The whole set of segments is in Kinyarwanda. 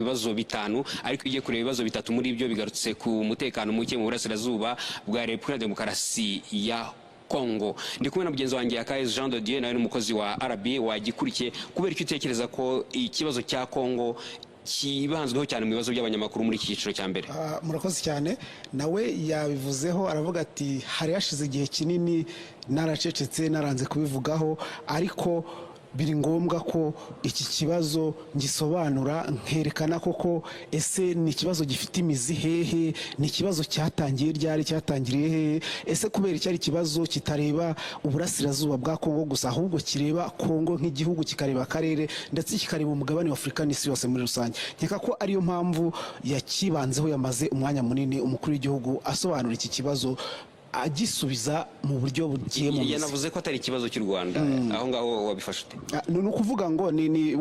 ibibazo bitanu ariko igiye kureba ibibazo bitatu muri byo bigarutse ku mutekano muke mu burasirazuba bwa Repubulika Demokarasi ya Kongo. Ndi kumwe na mugenzi wanjye Akayezu Jean de Dieu nawe n'umukozi wa RBA wagikurikiye. Kubera icyo utekereza ko ikibazo cya Kongo kibanzweho cyane mu bibazo by'abanyamakuru muri iki cyiciro cya mbere? Murakoze cyane. Nawe yabivuzeho aravuga ati hari hashize igihe kinini naracecetse naranze kubivugaho, ariko biri ngombwa ko iki kibazo ngisobanura nkerekana koko ese ni ikibazo gifite imizi hehe, ni ikibazo cyatangiye ryari, cyatangiriye hehe, ese kubera icyari ikibazo kitareba uburasirazuba bwa Kongo gusa ahubwo kireba Kongo nk'igihugu, kikareba akarere ndetse kikareba umugabane wa Afurika n'isi yose muri rusange. Nkeka ko ariyo mpamvu yakibanzeho, yamaze umwanya munini umukuru w'igihugu asobanura iki kibazo agisubiza mu buryo bugiye mu mizi. Yanavuze ko atari ikibazo cy'u Rwanda. Aho ngaho wabifashe ute? Ni ukuvuga ngo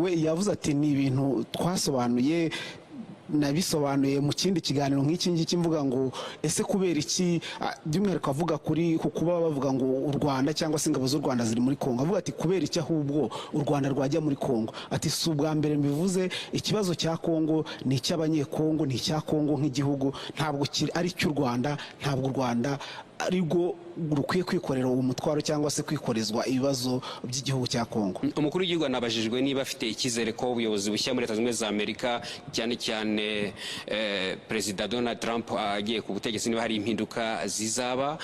we yavuze ati ni ibintu twasobanuye, nabisobanuye mu kindi kiganiro nk'iki ngiki mvuga ngo ese kubera iki, by'umwihariko avuga kuri kuba bavuga ngo u Rwanda cyangwa se ingabo z'u Rwanda ziri muri Kongo, avuga ati kubera iki ahubwo u Rwanda rwajya muri Kongo. Ati si ubwa mbere mbivuze, ikibazo cya Kongo ni icy'abanyekongo, ni icya Kongo nk'igihugu, ntabwo ari cy'u Rwanda, ntabwo u Rwanda ariko rukwiye kwikorera uwo mutwaro cyangwa se kwikorezwa ibibazo by'igihugu cya Kongo. Umukuru w'igihugu anabajijwe niba afite icyizere ko ubuyobozi bushya muri Leta Zunze Ubumwe za Amerika, cyane cyane Perezida Donald Trump agiye ku butegetsi, niba hari impinduka zizaba.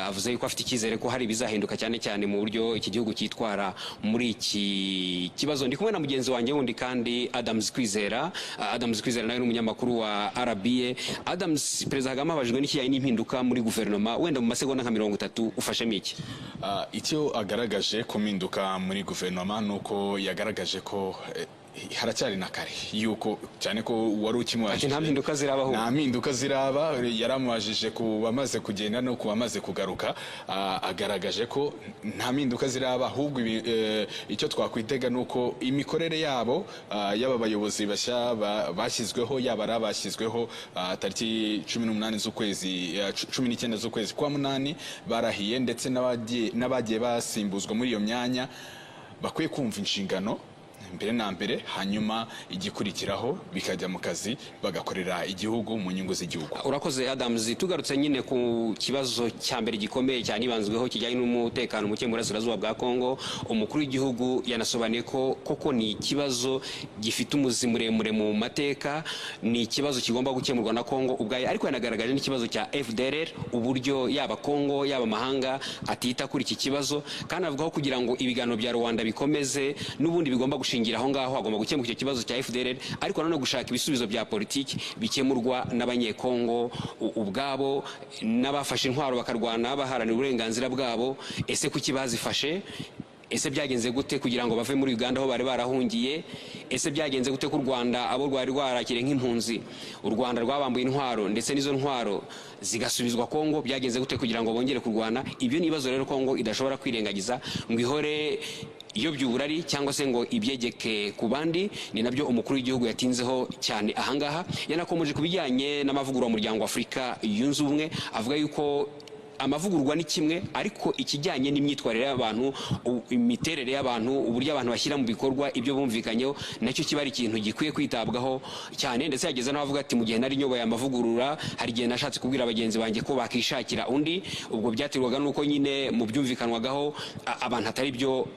Avuze yuko afite icyizere ko hari bizahinduka cyane cyane mu buryo iki gihugu cyitwara muri iki kibazo. Ndi kumwe na mugenzi wanjye wundi kandi Adams Kwizera. Adams Kwizera nawe n'umunyamakuru wa RBA. Adams, Perezida Kagame abajijwe n'ikijyanye n'impinduka muri guverinoma, wenda mu masegonda nka 30 ufashemo iki? Icyo agaragaje ku mpinduka muri guverinoma nuko yagaragaje ko haracyari na kare, yuko cyane ko wari ukimwajije nta mpinduka zirabaho, nta mpinduka ziraba. Yaramwajije ku bamaze kugenda no ku bamaze kugaruka, agaragaje ko nta mpinduka ziraba, ahubwo icyo twakwitega nuko imikorere yabo y'aba bayobozi bashya bashyizweho, yaba ari abashyizweho tariki 18 z'ukwezi 19 z'ukwezi kwa munani barahiye, ndetse n'abagiye basimbuzwa muri iyo myanya bakwiye kumva inshingano mbere na mbere, hanyuma igikurikiraho bikajya mu kazi bagakorera igihugu mu nyungu z'igihugu. Urakoze Adams. Tugarutse nyine ku kibazo cya mbere gikomeye cyane ibanzweho kijyanye n'umutekano muke mu burasirazuba bwa Kongo, umukuru w'igihugu yanasobanuye ko koko ni ikibazo gifite umuzi muremure mu mateka, ni ikibazo kigomba gukemurwa na Kongo ubwayo, ariko yanagaragaje n'ikibazo cya FDLR, uburyo yaba Kongo yaba mahanga atita kuri iki kibazo, kandi avuga ko kugira ngo ibiganiro bya Rwanda bikomeze n'ubundi bigomba gushingira aho ngaho, agomba gukemura icyo kibazo cya FDLR, ariko nanone gushaka ibisubizo bya politiki bikemurwa n'abanyekongo ubwabo, n'abafashe intwaro bakarwana baharanira uburenganzira bwabo. Ese kuki bazifashe? Ese byagenze gute kugira ngo bave muri Uganda aho bari barahungiye? Ese byagenze gute ku Rwanda abo rwari rwarakire nk'impunzi, u Rwanda rwabambuye intwaro ndetse n'izo ntwaro zigasubizwa Kongo? Byagenze gute kugira ngo bongere kurwana? Ibyo ni ibibazo rero Kongo idashobora kwirengagiza ngo ihore iyo by'uburari cyangwa se ngo ibyegeke ku bandi. Ni nabyo umukuru w'igihugu yatinzeho cyane ahangaha. Yanakomeje kubijyanye n'amavugurura mu muryango wa Afurika yunze ubumwe, avuga yuko amavugurwa ni kimwe, ariko ikijyanye n'imyitwarire y'abantu, imiterere y'abantu, uburyo abantu bashyira mu bikorwa ibyo bumvikanyeho, nacyo kiba ari ikintu gikwiye kwitabwaho cyane. Ndetse yageze n'abavuga ati mu gihe nari nyoboye amavugurura hari igihe nashatse kubwira abagenzi banjye ko bakishakira undi, ubwo byaterwaga nuko nyine mu byumvikanwagaho abantu atari byo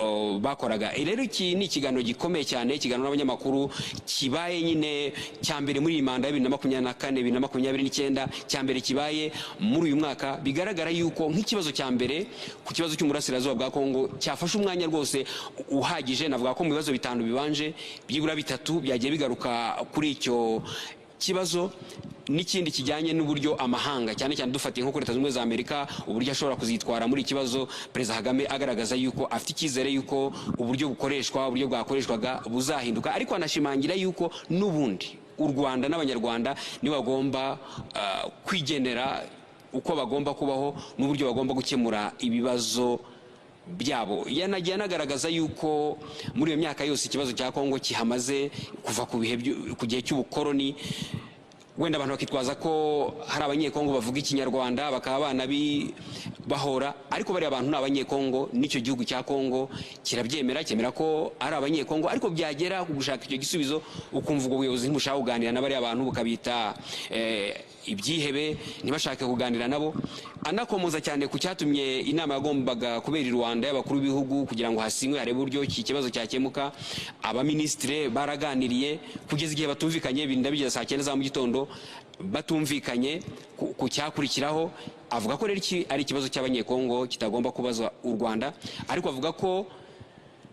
bakoraga. Rero iki ni ikiganiro gikomeye cyane, ikiganiro n'abanyamakuru kibaye nyine cya mbere muri iyi manda ya 2024-2029, cya mbere kibaye muri uyu mwaka. Bigaragara yuko nk'ikibazo cya mbere ku kibazo cy'umurasirazuba bwa Kongo cyafashe umwanya rwose uhagije. Navuga ko mu bibazo bitanu bibanje byibura bitatu byagiye bigaruka kuri icyo kibazo, n'ikindi kijyanye n'uburyo amahanga cyane cyane dufatiye nko kuri Leta Zunze Ubumwe za Amerika uburyo ashobora kuzitwara muri ikibazo. Perezida Kagame agaragaza yuko afite icyizere yuko uburyo bukoreshwa, uburyo bwakoreshwaga buzahinduka, ariko anashimangira yuko n'ubundi u Rwanda n'Abanyarwanda nibagomba kwigenera uko bagomba kubaho n'uburyo bagomba gukemura ibibazo byabo. Yanagiye anagaragaza yuko muri iyo myaka yose ikibazo cya Kongo kihamaze kuva ku gihe cy'ubukoroni, wenda abantu bakitwaza ko hari abanyekongo bavuga ikinyarwanda bakaba bahora, ariko bari abantu ni abanyekongo, n'icyo gihugu cya Kongo kirabyemera, cyemera ko ari abanyekongo, ariko byagera ku gushaka icyo gisubizo ukumva ubwo buyobozi ntibushaka kuganira na bari abantu, bukabita ibyihebe, ntibashake kuganira nabo. Anakomoza cyane ku cyatumye inama yagombaga kubera i Rwanda y'abakuru b'ibihugu kugira ngo hasinywe harebe uburyo iki kibazo cyakemuka. Abaminisitire baraganiriye kugeza igihe batumvikanye, birinda bigeza saa 9 za mu gitondo batumvikanye ku cyakurikiraho. Avuga ko rero ari ikibazo cy'abanyekongo kitagomba kubazwa u Rwanda, ariko avuga ko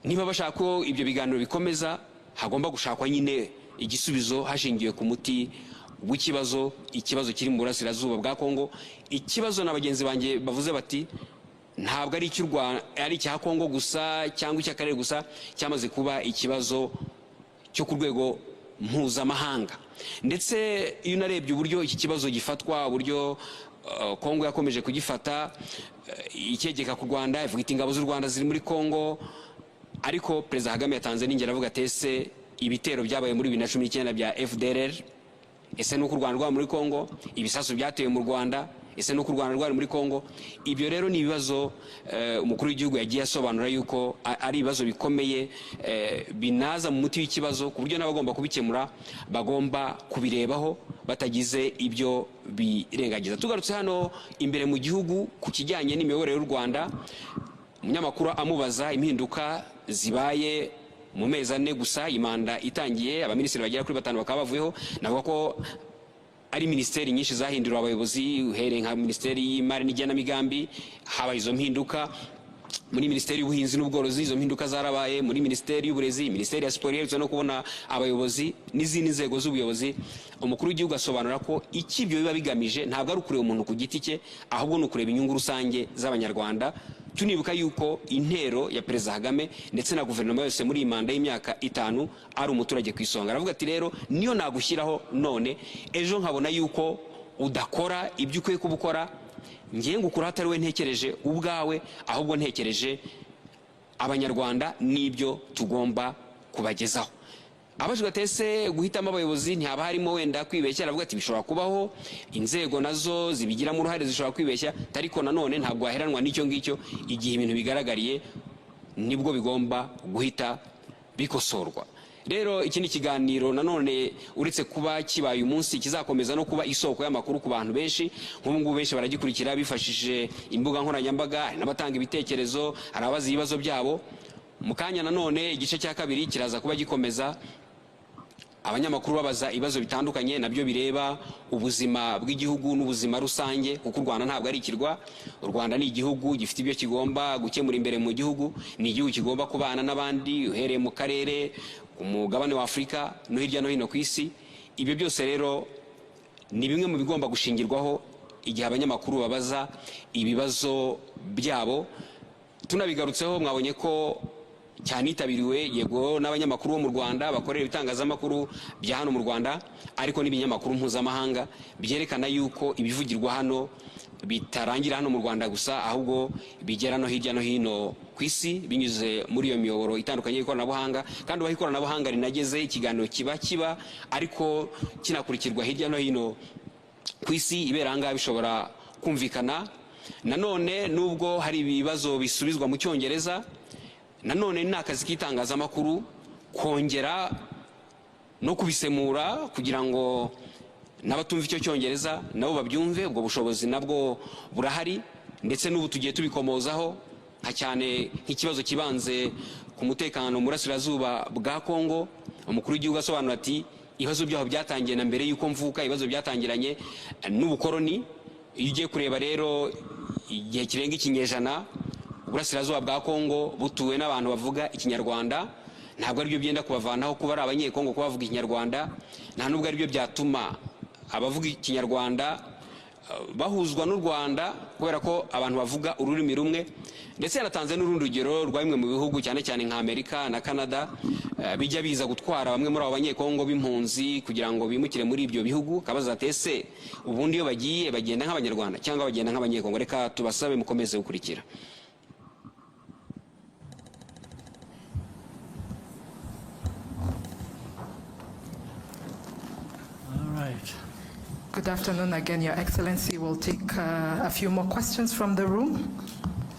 niba bashaka ko ibyo biganiro bikomeza hagomba gushakwa nyine igisubizo hashingiwe ku muti w'ikibazo, ikibazo kiri mu burasirazuba bwa Kongo. Ikibazo na bagenzi banjye bavuze bati ntabwo ari icy'u Rwanda, ari icya Kongo gusa cyangwa icy'akarere gusa, cyamaze kuba ikibazo cyo ku rwego mpuzamahanga. Ndetse iyo unarebye uburyo iki kibazo gifatwa, uburyo Kongo yakomeje kugifata, ikegeka ku Rwanda, ivuga iti ingabo z'u Rwanda ziri muri Kongo, ariko Perezida Kagame yatanze n'ingero avuga ati ibitero byabaye muri 2019 bya FDLR, ese nuko u Rwanda rwari muri Kongo, ibisasu byatewe mu Rwanda, ese nuko u Rwanda rwari muri Kongo. Ibyo rero ni ibibazo umukuru w'igihugu yagiye asobanura yuko ari ibibazo bikomeye binaza mu muti w'ikibazo, ku buryo n'abagomba kubikemura bagomba kubirebaho batagize ibyo birengagiza. Tugarutse hano imbere mu gihugu ku kijyanye n'imiyoborere y'u Rwanda, umunyamakuru amubaza impinduka zibaye mu mezi 4 gusa imanda itangiye, abaminisitiri bagera kuri 5 bakaba bavuyeho. Navuga ko ari minisiteri nyinshi zahinduriwe abayobozi, uhereye nka minisiteri y'imari n'igenamigambi habaye izo mpinduka, muri minisiteri y'ubuhinzi n'ubworozi izo mpinduka zarabaye, muri minisiteri y'uburezi, minisiteri ya siporo iherutse no kubona abayobozi n'izindi nzego z'ubuyobozi. Umukuru w'igihugu asobanura ko ibyo biba bigamije ntabwo ari ukureba umuntu ku giti cye, ahubwo ni ukureba inyungu rusange z'abanyarwanda. Tunibuka yuko intero ya Perezida Kagame ndetse na guverinoma yose muri imanda y'imyaka 5 ari umuturage ku isonga. Aravuga ati rero niyo nagushyiraho none, ejo nkabona yuko udakora ibyo ukwiye kubukora, ngiye ngukura hatari we ntekereje ubwawe, ahubwo ntekereje abanyarwanda n'ibyo tugomba kubagezaho. Abajijwe ati guhitamo abayobozi ntihaba harimo wenda kwibeshya, aravuga ati bishobora kubaho, inzego nazo zibigiramo uruhare zishobora kwibeshya, ariko nanone ntabwo waheranwa n'icyo ngicyo. Igihe ibintu bigaragariye nibwo bigomba guhita bikosorwa. Rero iki ni ikiganiro nanone uretse kuba kibaye umunsi kizakomeza no kuba isoko y'amakuru ku bantu benshi. Nk'ubu ngubu benshi baragikurikira bifashishije imbuga nkoranyambaga, hari n'abatanga ibitekerezo, hari abazi ibibazo byabo. Mu kanya nanone igice cya kabiri kiraza kuba gikomeza, abanyamakuru babaza ibibazo bitandukanye nabyo bireba ubuzima bw'igihugu n'ubuzima rusange, kuko u Rwanda ntabwo ari ikirwa. U Rwanda ni igihugu gifite ibyo kigomba gukemura imbere mu gihugu, ni igihugu kigomba kubana n'abandi, uhereye mu karere, ku mugabane wa Afurika no hirya no hino ku isi. Ibyo byose rero ni bimwe mu bigomba gushingirwaho igihe abanyamakuru babaza ibibazo byabo. Tunabigarutseho mwabonye ko cyanitabiriwe yego n'abanyamakuru bo mu Rwanda bakorera ibitangazamakuru bya hano mu Rwanda, ariko n'ibinyamakuru mpuzamahanga byerekana yuko ibivugirwa hano bitarangira hano mu Rwanda gusa, ahubwo bigera no hirya no hino ku isi binyuze muri iyo miyoboro itandukanye y'ikoranabuhanga. Kandi aho ikoranabuhanga rinageze, ikiganiro kiba ariko kinakurikirwa hirya no hino ku isi, ibera ahangaha bishobora kumvikana. Nanone nubwo hari ibibazo bisubizwa mu Cyongereza, nanone ni akazi k'itangazamakuru kongera no kubisemura kugira ngo n'abatumva icyo Cyongereza nabo babyumve. Ubwo bushobozi nabwo burahari, ndetse n'ubu tugiye tubikomozaho, nka cyane nk'ikibazo kibanze ku mutekano mu burasirazuba bwa Kongo. Umukuru w'igihugu asobanura ati ibibazo byaho byatangiye na mbere y'uko mvuka, ibibazo byatangiranye n'ubukoroni. Iyo ugiye kureba rero igihe kirenga ikinyejana uburasirazuba bwa Kongo butuwe n'abantu bavuga ikinyarwanda, ntabwo ari byo byenda kubavanaho kuba ari abanyekongo kuba bavuga ikinyarwanda, nta nubwo ari byo byatuma abavuga ikinyarwanda bahuzwa n'u Rwanda, kubera ko abantu bavuga ururimi rumwe. Ndetse yanatanze n'urundi rugero rwa bimwe mu bihugu cyane cyane nka Amerika na Canada bijya biza gutwara bamwe muri abo banyekongo b'impunzi kugira ngo bimukire muri ibyo bihugu. Kabaza ati ubundi iyo bagiye bagenda nk'abanyarwanda cyangwa bagenda nk'abanyekongo? Reka tubasabe mukomeze gukurikira. All right. Good afternoon again, Your Excellency. We'll take a few more questions from the room.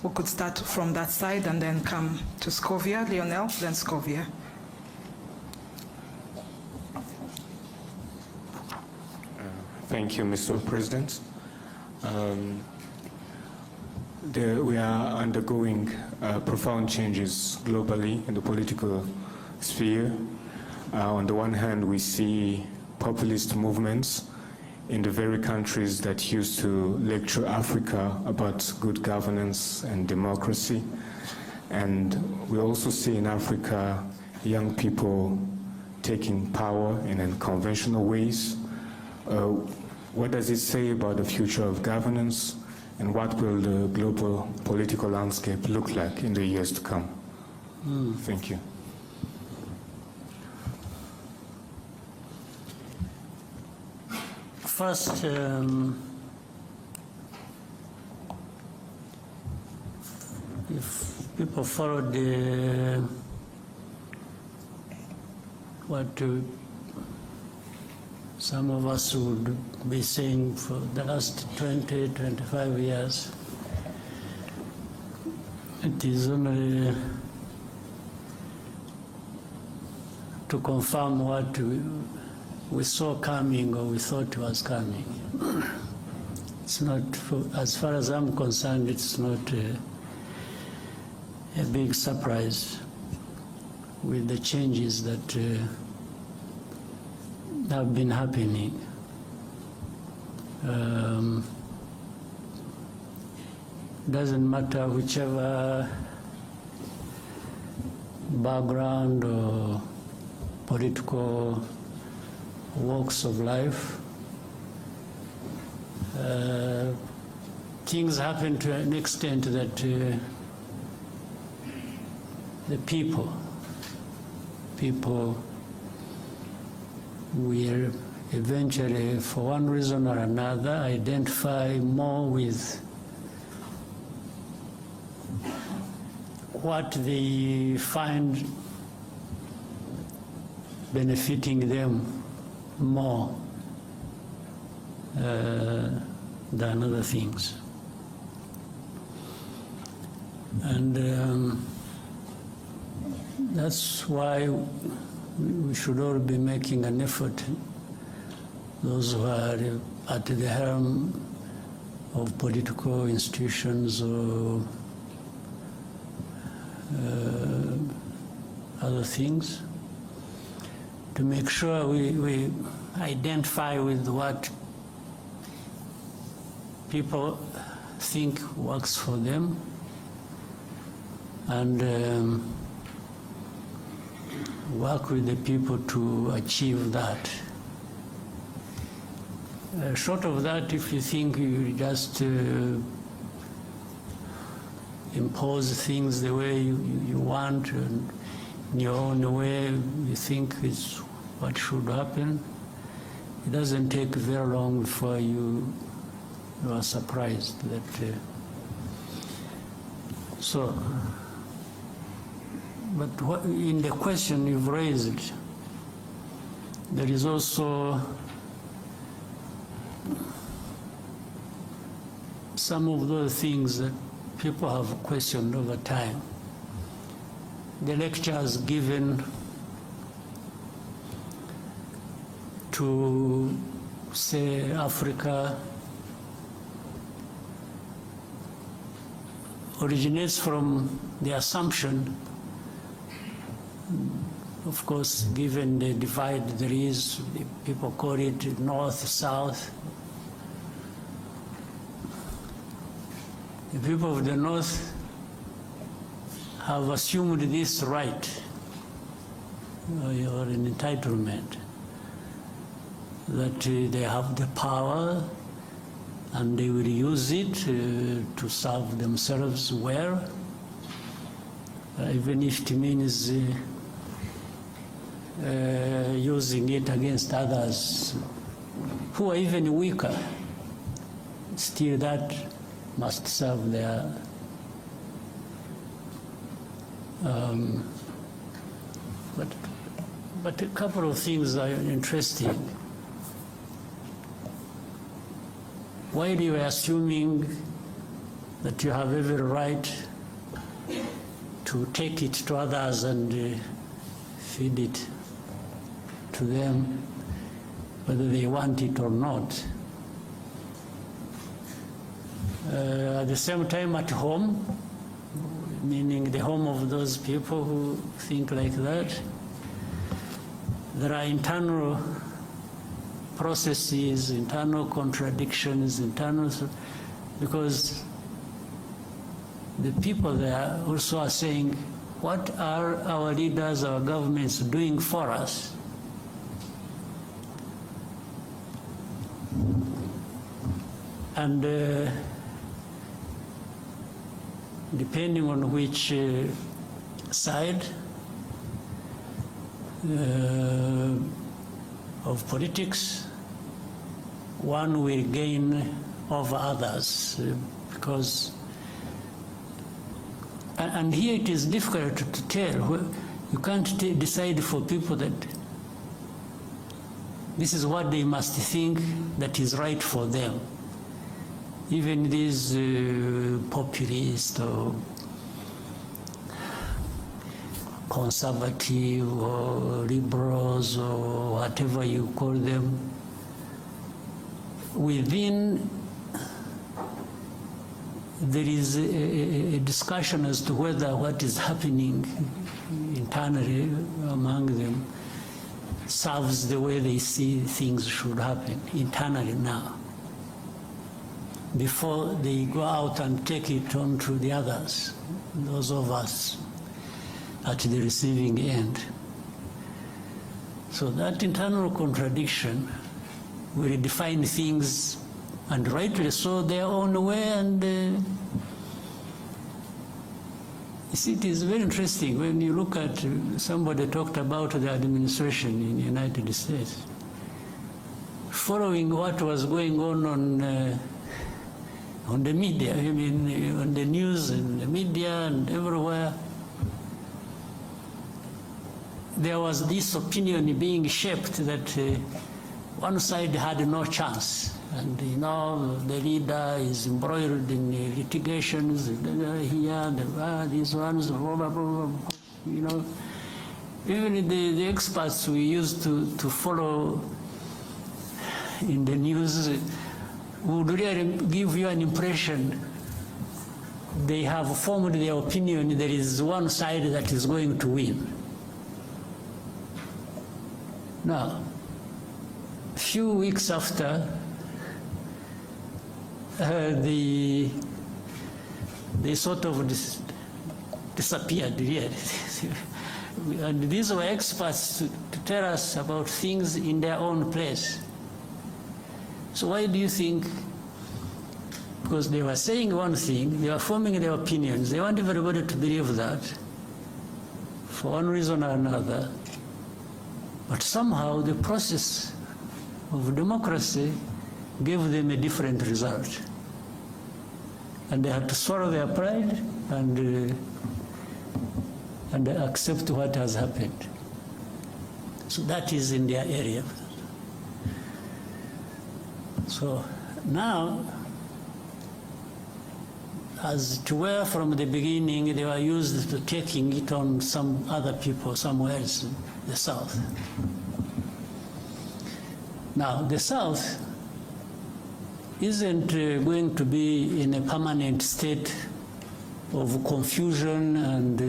We could start from that side and then come to Scovia, Lionel, then Scovia. Thank you, Mr. President. We are undergoing profound changes globally in the political sphere. On the one hand, we see populist movements in the very countries that used to lecture Africa about good governance and democracy. And we also see in Africa young people taking power in unconventional ways. What does it say about the future of governance, and what will the global political landscape look like in the years to come? Thank you. First, if people follow what some of us would be saying for the last 20, 25 years, it is only to confirm what we saw coming or we thought was coming. It's not, as far as I'm concerned, it's not a big surprise with the changes that have been happening. Doesn't matter whichever background or political walks of life. Things happen to an extent that the people will eventually, for one reason or another, identify more with what they find benefiting them more than other things. And that's why we should all be making an effort, those who are at the helm of political institutions or other things, to make sure we identify with what people think works for them, and work with the people to achieve that. Short of that, if you think you just impose things the way you want, and in your own way you think is what should happen, it doesn't take very long before you are surprised that but in the question you've raised, there is also some of those things that people have questioned over time. The lectures given to, say, Africa originates from the assumption, of course, given the divide there is, people call it north, south. The people of the north have assumed this right, or an entitlement, that they have the power and they will use it to serve themselves well, even if it means using it against others who are even weaker. Still, that must serve their but a couple of things are interesting. while you are assuming that you have every right to take it to others and feed it to them, whether they want it or not. At the same time, at home, meaning the home of those people who think like that, there are internal processes, internal contradictions, because the people there also are saying, what are our leaders, our governments doing for us? And depending on which side of politics, one will gain over others, because, and here it is difficult to tell. You can't decide for people that this is what they must think that is right for them. Even these populist or conservative or liberals or whatever you call them, within there is a discussion as to whether what is happening internally among them serves the way they see things should happen internally now, before they go out and take it on to the others, those of us at the receiving end. So that internal contradiction will define things, and rightly so, their own way. And you see, it is very interesting when you look at, somebody talked about the administration in the United States. Following what was going on the media, I mean, on the news and the media and everywhere, there was this opinion being shaped that one side had no chance. And you know, the leader is embroiled in litigations here, these ones, blah, blah, blah, blah, you know. Even the experts we used to follow in the news would really give you an impression they have formed their opinion there is one side that is going to win. Now, a few weeks after, they sort of disappeared, really. And these were experts to tell us about things in their own place. So why do you think? Because they were saying one thing, they were forming their opinions, they want everybody to believe that for one reason or another. But somehow the process of democracy gave them a different result. And they had to swallow their pride and accept what has happened. So that is in their area. So now, as to where from the beginning they were used to taking it on some other people somewhere else in the South. Now, the South isn't going to be in a permanent state of confusion and,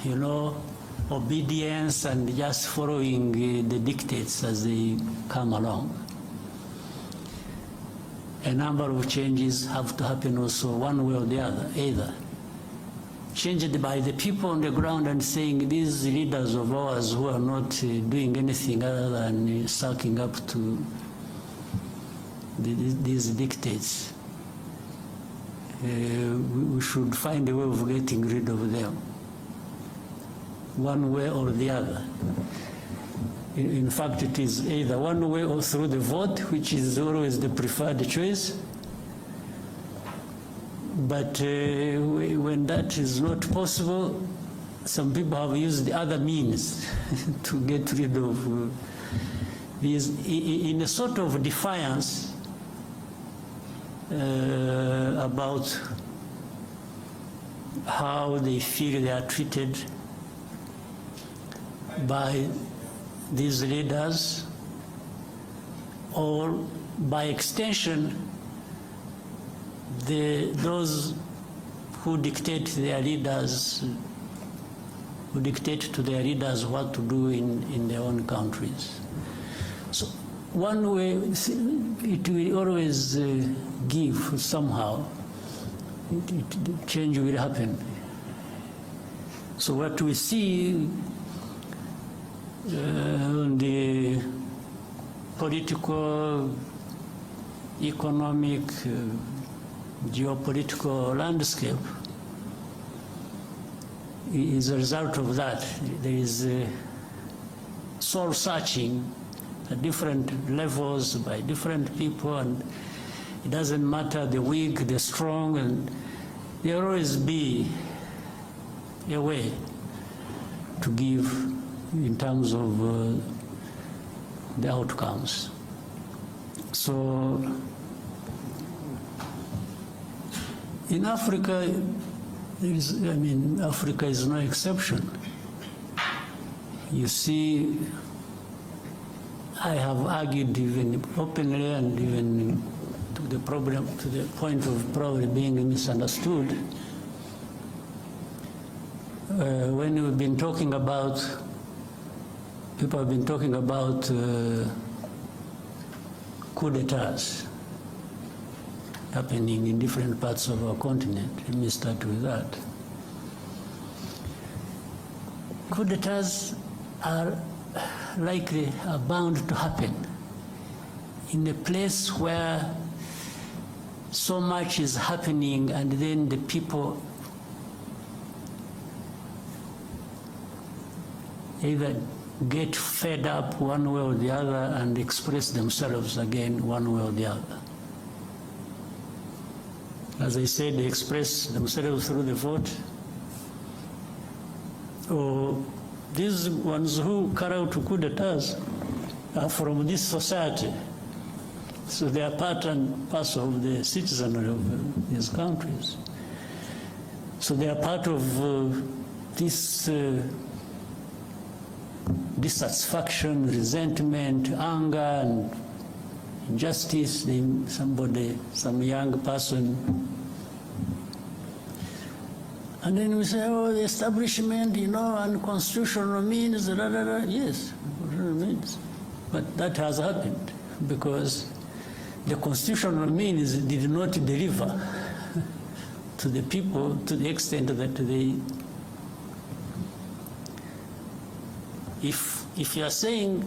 you know, obedience and just following the dictates as they come along. A number of changes have to happen also one way or the other, either changed by the people on the ground and saying these leaders of ours who are not doing anything other than sucking up to these dictates, we should find a way of getting rid of them, one way or the other. In fact, it is either one way or through the vote, which is always the preferred choice. But when that is not possible, some people have used the other means to get rid of these, in a sort of defiance about how they feel they are treated by these leaders, or by extension, those who dictate their leaders, who dictate to their leaders what to do in their own countries. So one way, it will always give somehow, change will happen. So what we see on the political, economic, geopolitical landscape is a result of that. There is soul searching at different levels by different people, and it doesn't matter the weak, the strong, and there will always be a way to give in terms of the outcomes. So in Africa, Africa is no exception. You see, I have argued even openly and even to the point of probably being misunderstood. When we've been talking about, people have been talking about coup d'etats happening in different parts of our continent. Let me start with that. Coup d'etats are bound to happen in a place where so much is happening, and then the people either get fed up one way or the other and express themselves again one way or the other. As I said, they express themselves through the vote, or these ones who carry out coup d'etats are from this society. So they are part and parcel of the citizenry of these countries. So they are part of this dissatisfaction, resentment, anger, and injustice. Some young person. And then we say, oh, the establishment, unconstitutional means, Yes, means. But that has happened because the constitutional means did not deliver to the people to the extent that they, if you are saying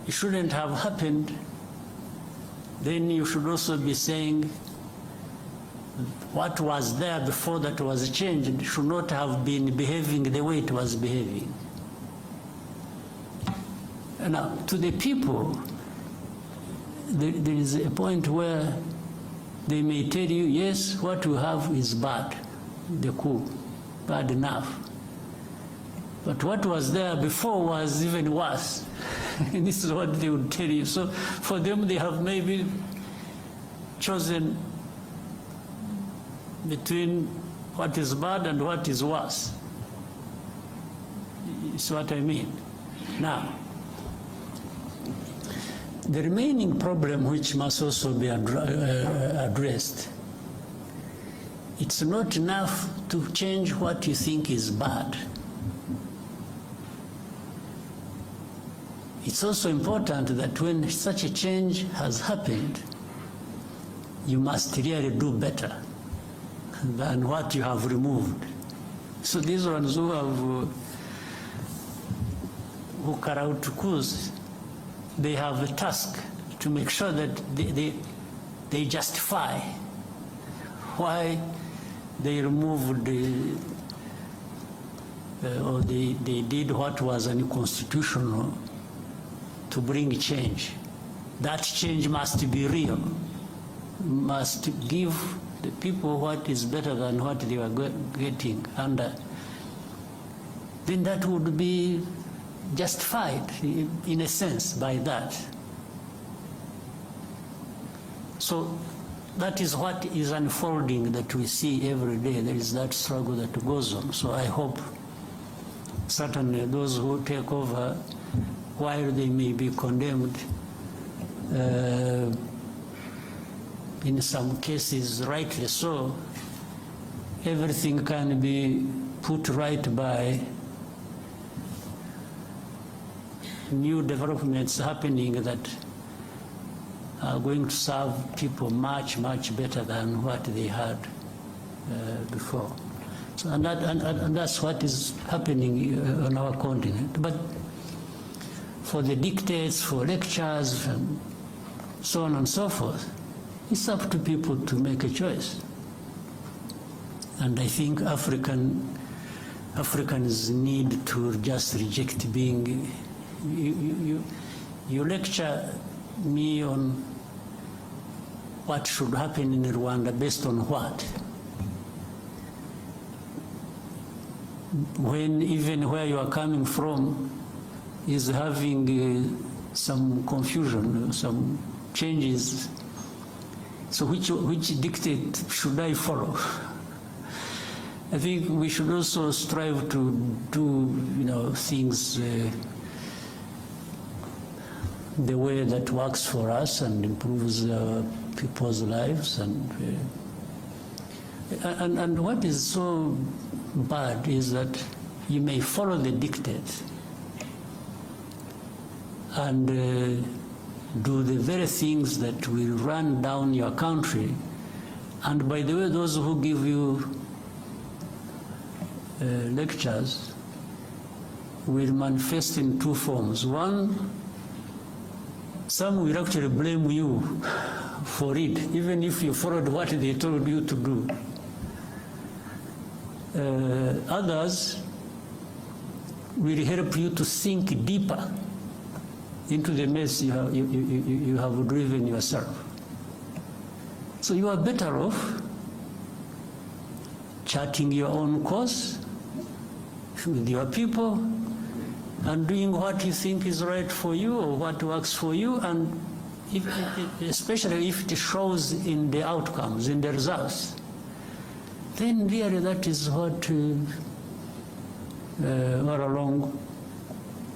it shouldn't have happened, then you should also be saying what was there before that was changed should not have been behaving the way it was behaving. Now, to the people, there is a point where they may tell you, yes, what we have is bad, the coup, bad enough. But what was there before was even worse. And this is what they would tell you. So for them, they have maybe chosen between what is bad and what is worse. It's what I mean. Now, the remaining problem, which must also be addressed, it's not enough to change what you think is bad. It's also important that when such a change has happened, you must really do better than what you have removed. So these ones who carry out coups, they have a task to make sure that they justify why they removed or they did what was unconstitutional to bring change. That change must be real, must give the people what is better than what they were getting under. Then that would be justified in a sense by that. So that is what is unfolding that we see every day. There is that struggle that goes on. So I hope certainly those who take over, while they may be condemned, in some cases rightly so, everything can be put right by new developments happening that are going to serve people much, much better than what they had before. So, and that's what is happening on our continent. But for the dictates, for lectures, and so on and so forth, it's up to people to make a choice. And I think Africans need to just reject being, you lecture me on what should happen in Rwanda based on what? When even where you are coming from is having some confusion, some changes. So which dictate should I follow? I think we should also strive to do, things the way that works for us and improves people's lives. And what is so bad is that you may follow the dictate and do the very things that will run down your country. And by the way, those who give you lectures will manifest in two forms. One, some will actually blame you for it, even if you followed what they told you to do. Others will help you to sink deeper into the mess you have driven yourself. So you are better off charting your own course with your people and doing what you think is right for you or what works for you, and especially if it shows in the outcomes, in the results, then really that is what all along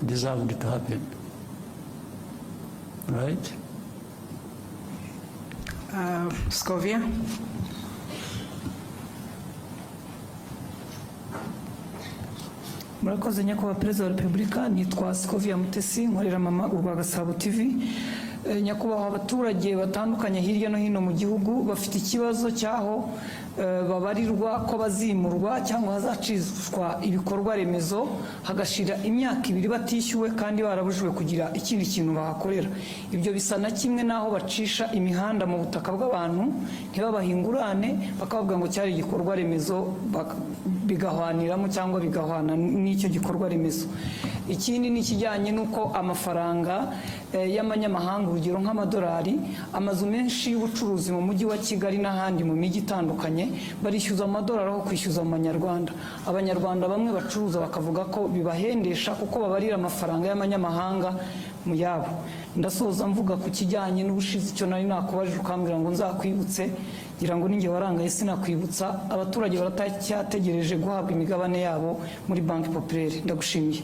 deserved to happen. Right? Scovia? Murakoze nyakubahwa Perezida wa Repubulika, nitwa Scovia Mutesi, nkorera mama urwa Gasabo TV. Nyakubahwa abaturage batandukanye hirya no hino mu gihugu bafite ikibazo cyaho babarirwa ko bazimurwa cyangwa hazacishwa ibikorwa remezo hagashira imyaka 2 batishyuwe kandi barabujwe kugira ikindi kintu bahakorera. Ibyo bisa na kimwe naho bacisha imihanda mu butaka bw'abantu ntibabahingurane bakavuga ngo cyari igikorwa remezo bigahwaniramo cyangwa bigahwana n'icyo gikorwa remezo. Ikindi ni kijyanye nuko amafaranga y'amanyamahanga urugero nk'amadolari, amazu menshi y'ubucuruzi mu mujyi wa Kigali n'ahandi mu mijyi itandukanye barishyuza amadolari aho kwishyuza mu manyarwanda. Abanyarwanda bamwe bacuruza bakavuga ko bibahendesha kuko babarira amafaranga y'amanyamahanga mu yabo. Ndasoza mvuga ku kijyanye n'ubushizi cyo nari nakubajije ukambwira ngo nzakwibutse, ngira ngo ninjye warangaye sinakwibutsa. Abaturage baratacyategereje guhabwa imigabane yabo muri Banki Populaire. Ndagushimiye.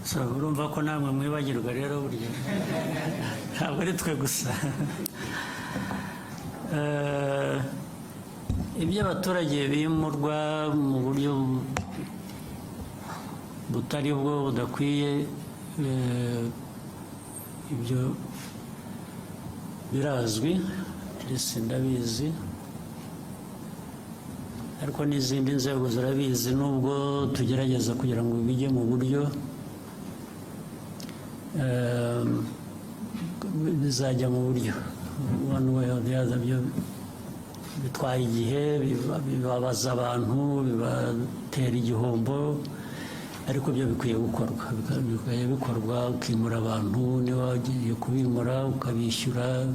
So urumva ko namwe mwibagirwa rero buryo ntabwo ari twe gusa. Ibyo abaturage bimurwa mu buryo butari bwo budakwiye, ibyo birazwi ndetse ndabizi, ariko n'izindi nzego zirabizi nubwo tugerageza kugira ngo bijye mu buryo bizajya mu buryo one way or the other. Byo bitwaye igihe, bibabaza abantu, bibatera igihombo, ariko byo bikwiye gukorwa ukimura abantu, niba wagiye kubimura ukabishyura,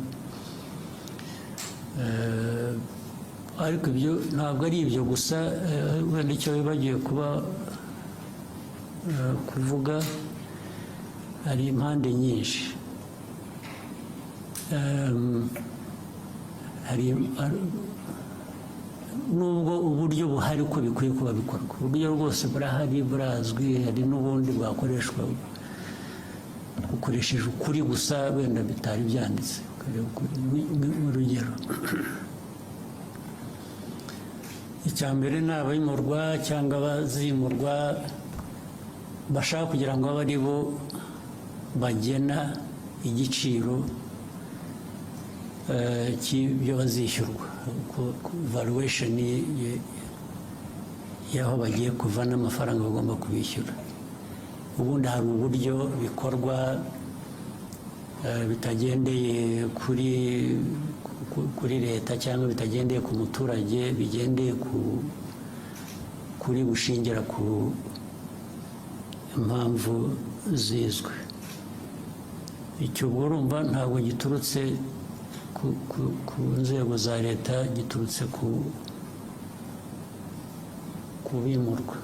ariko ibyo ntabwo ari ibyo gusa. Wenda icyo bibagiye kuba kuvuga hari impande nyinshi. Nubwo uburyo buhari ko bikwiye kuba bikorwa, uburyo rwose burahari burazwi, hari n'ubundi bwakoreshwa ukoresheje ukuri gusa wenda bitari byanditse. Urugero, icya mbere ni abimurwa cyangwa abazimurwa bashaka kugira ngo abe ari bo bagena igiciro cy'ibyo bazishyurwa, valuation y'aho bagiye kuva n'amafaranga bagomba kubishyura. Ubundi hari uburyo bikorwa bitagendeye kuri leta cyangwa bitagendeye ku muturage, bigendeye kuri gushingira ku impamvu zizwi. Icyo ubwo urumva ntabwo giturutse ku nzego za leta, giturutse ku bimurwa.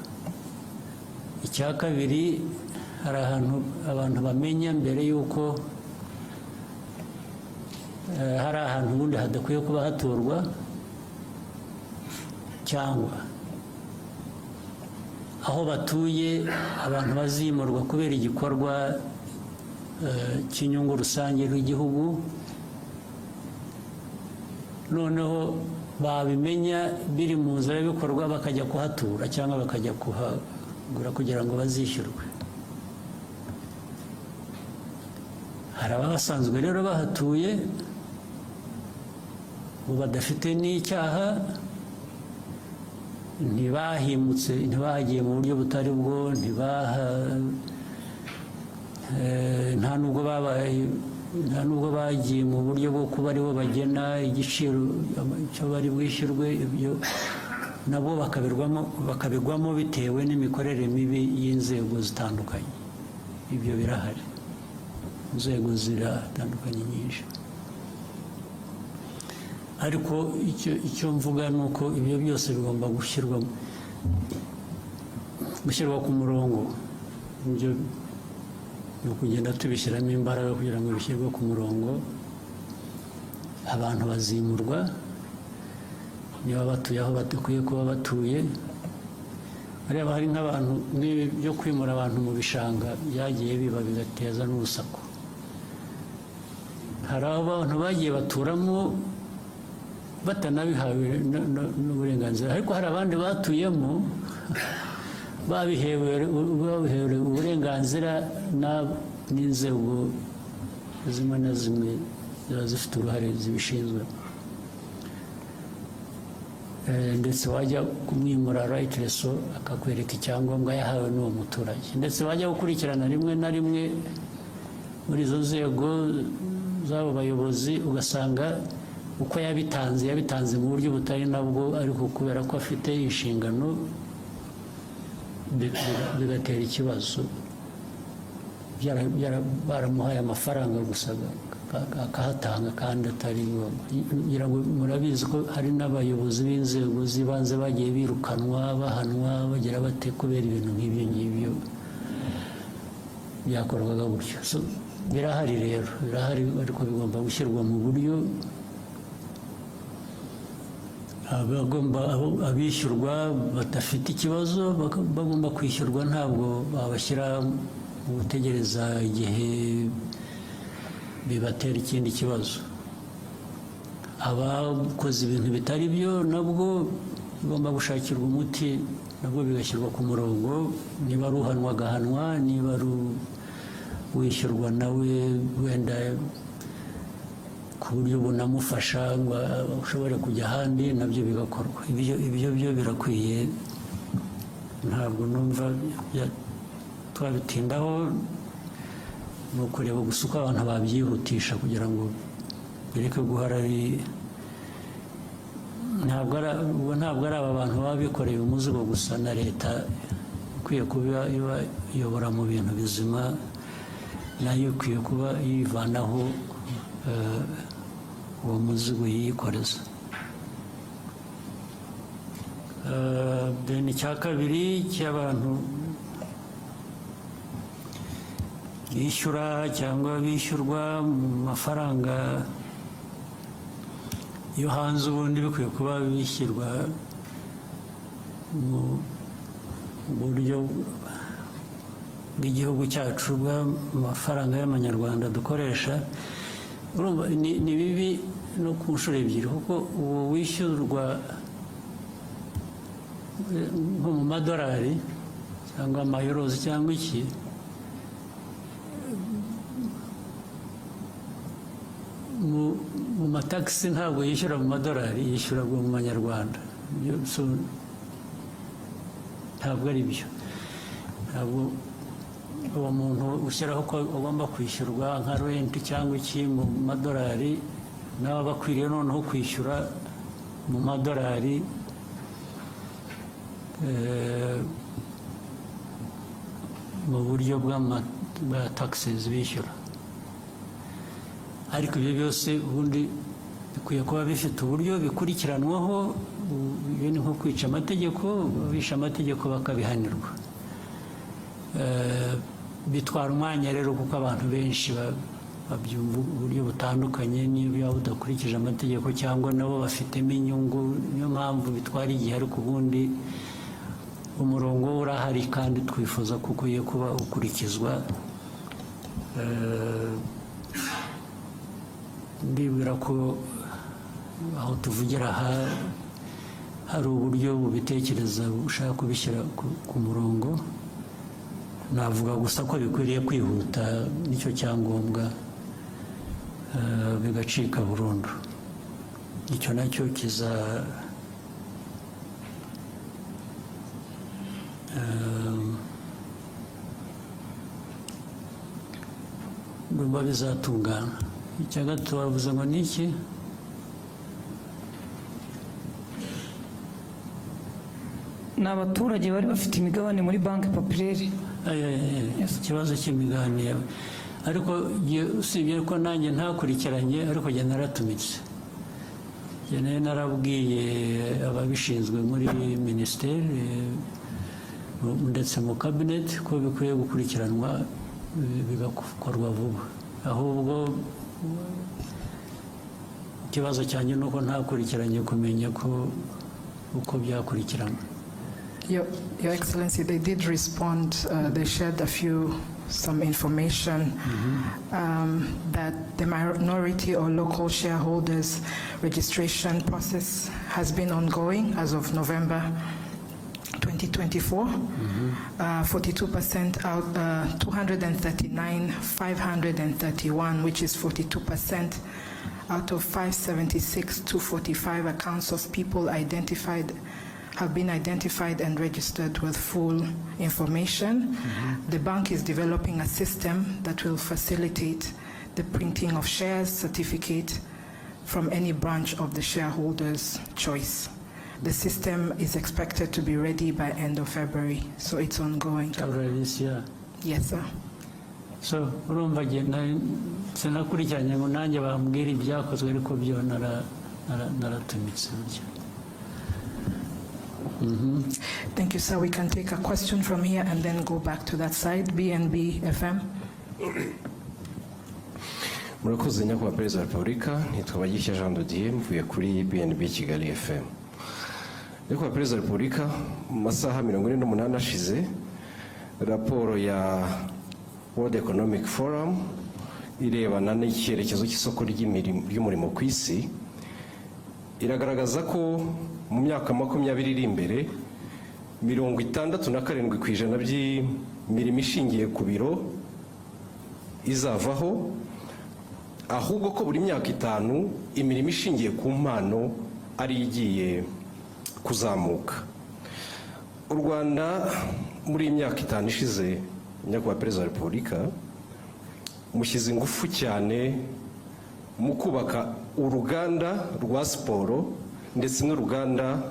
Icya kabiri, hari ahantu abantu bamenya mbere y'uko hari ahantu ubundi hadakwiye kuba haturwa, cyangwa aho batuye abantu bazimurwa kubera igikorwa cy'inyungu rusange rw'igihugu, noneho babimenya biri mu nzira y'ibikorwa bakajya kuhatura cyangwa bakajya kuhagura kugira ngo bazishyurwe. Hari abasanzwe rero bahatuye ubu badafite n'icyaha, ntibahimutse, ntibagiye mu buryo butari bwo, nta nubwo bagiye mu buryo bwo kuba aribo bagena igiciro cyo bari bwishyurwe. Ibyo nabo bakabigwamo bitewe n'imikorere mibi y'inzego zitandukanye. Ibyo birahari, inzego ziratandukanye nyinshi. Ariko icyo mvuga ni uko ibyo byose bigomba gushyirwa ku murongo. Ibyo ni ukugenda tubishyiramo imbaraga kugira ngo bishyirwe ku murongo. Abantu bazimurwa niba batuye aho badakwiye kuba batuye. Hariya hari nk'abantu byo kwimura abantu mu bishanga byagiye biba bigateza n'urusaku. Hari abantu bagiye baturamo batanabihawe n'uburenganzira, ariko hari abandi batuyemo babihewe uburenganzira n'inzego zimwe na zimwe ziba zifite uruhare zibishinzwe. Ndetse wajya kumwimura rayitireso akakwereka icyangombwa yahawe n'uwo muturage, ndetse wajya gukurikirana rimwe na rimwe muri izo nzego z'abo bayobozi ugasanga uko yabitanze mu buryo butari nabwo, ariko kubera ko afite inshingano bigatera ikibazo. Baramuhaye amafaranga gusa akahatanga kandi atari ngombwa. Ngira ngo murabizi ko hari n'abayobozi b'inzego z'ibanze bagiye birukanwa, bahanwa, bagira bate kubera ibintu nk'ibyo ngibyo byakorwaga gutyo. Birahari rero, birahari, ariko bigomba gushyirwa mu buryo abishyurwa badafite ikibazo bagomba kwishyurwa. Ntabwo babashyira mu gutegereza igihe bibatera ikindi kibazo. Abakoze ibintu bitari byo nabwo bigomba gushakirwa umuti, nabwo bigashyirwa ku murongo. Niba ari uhanwa agahanwa, niba ari wishyurwa nawe wenda ku buryo bunamufasha ngo ushobore kujya ahandi, nabyo bigakorwa. Ibyo byo birakwiye, ntabwo numva twabitindaho. Ni ukureba gusa uko abantu babyihutisha kugira ngo bireke guhora ari ntabwo ari aba bantu baba bikoreye umuzigo gusa, na leta ikwiye kuba iyobora mu bintu bizima, nayo ikwiye kuba yivanaho uwo muzigo yikoreza. Icya kabiri cy'abantu yishyura cyangwa bishyurwa mu mafaranga yo hanze, ubundi bikwiye kuba bishyirwa mu buryo bw'igihugu cyacu bw'amafaranga y'amanyarwanda dukoresha. Urumva ni bibi no ku nshuro ebyiri, kuko uwo wishyurwa nko mu madolari cyangwa amayorozi cyangwa iki, mu matagisi ntabwo yishyura mu madolari, yishyura mu manyarwanda. Ntabwo ari byo. Ntabwo uwo muntu ushyiraho ko agomba kwishyurwa nka renti cyangwa iki mu madolari, nawe aba akwiriye noneho kwishyura mu madolari mu buryo bwa taxes bishyura. Ariko ibyo byose ubundi bikwiye kuba bifite uburyo bikurikiranwaho. Iyo ni nko kwica amategeko, bisha amategeko bakabihanirwa. Bitwara umwanya rero, kuko abantu benshi babyumva uburyo butandukanye, niba udakurikije amategeko cyangwa nabo bafitemo inyungu, niyo mpamvu bitwara igihe. Ariko ubundi umurongo urahari kandi twifuza ko ukwiye kuba ukurikizwa. Ndibwira ko aho tuvugira aha hari uburyo bubitekereza bushaka kubishyira ku murongo. Navuga gusa ko bikwiriye kwihuta, nicyo cyangombwa, bigacika burundu. Icyo nacyo ndumva bizatungana. Icya gatatu bavuze ngo ni iki? ni abaturage bari bafite imigabane muri banki populaire. Ikibazo cy'imigabane, ariko usibye ko nanjye ntakurikiranye, ariko njye naratumitse. Njye narabwiye ababishinzwe muri minisiteri ndetse mu kabineti ko bikwiye gukurikiranwa bigakorwa vuba. Ahubwo ikibazo cyanjye ni uko ntakurikiranye kumenya ko uko byakurikiranwa. Your Excellency, they did respond. They shared some information that the minority or local shareholders registration process has been ongoing as of November 2024. 42% out, 239,531, which is 42% out of 576 to 45 accounts of people have been identified and registered with full information. The bank is developing a system that will facilitate the printing of shares certificate from any branch of the shareholders' choice. The system is expected to be ready by end of February, so it's ongoing. Already this year? Yes, sir. So, urumva sinakurikiranye ngo nanjye bambwira ibyakozwe, ariko byo naratumitse burya. Thank you, sir. We can take a question from here and then go back to that side. BNB FM. Murakoze nyakubahwa Perezida wa Repubulika, nitwa Abajije Jean de Dieu, mvuye kuri BNB Kigali FM. Nyakubahwa Perezida wa Repubulika, mu masaha 48 ashize, raporo ya World Economic Forum irebana n'icyerekezo cy'isoko ry'umurimo ku isi iragaragaza ko mu myaka 20 iri imbere 67% by'imirimo ishingiye ku biro izavaho, ahubwo ko buri myaka 5 imirimo ishingiye ku mpano ari igiye kuzamuka. U Rwanda muri imyaka 5 ishize, nyakubahwa Perezida wa Repubulika, mushyize ingufu cyane mu kubaka uruganda rwa siporo ndetse n'uruganda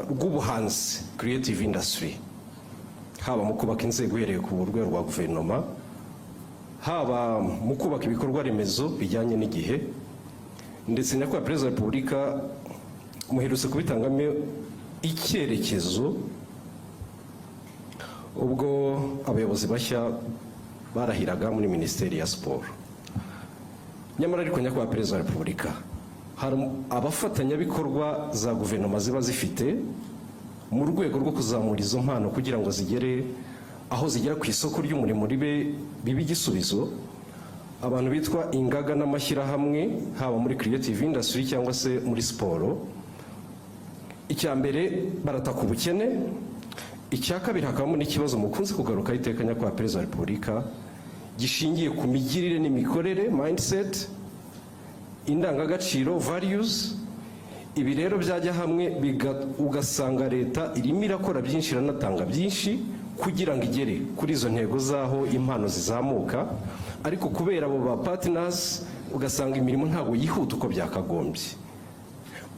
rw'ubuhanzi, creative industry, haba mu kubaka inzego uhereye ku rwego rwa guverinoma, haba mu kubaka ibikorwa remezo bijyanye n'igihe, ndetse nyakubahwa Perezida wa Repubulika muherutse kubitangamo icyerekezo ubwo abayobozi bashya barahiraga muri minisiteri ya siporo. Nyamara ariko nyakubahwa perezida wa repubulika, hari abafatanyabikorwa za guverinoma ziba zifite mu rwego rwo kuzamura izo mpano kugira ngo zigere aho zigera ku isoko ry'umurimo bibe igisubizo. Abantu bitwa ingaga n'amashyirahamwe, haba muri creative industry cyangwa se muri siporo. Icya mbere barataka ubukene, icya kabiri hakabamo n'ikibazo mukunze kugaruka iteka nyakubahwa perezida wa repubulika gishingiye ku migirire n'imikorere, mindset, indangagaciro, values. Ibi rero byajya hamwe ugasanga leta irimo irakora byinshi, iranatanga byinshi kugira ngo igere kuri izo ntego zaho impano zizamuka, ariko kubera abo ba partners ugasanga imirimo ntabwo yihuta uko byakagombye.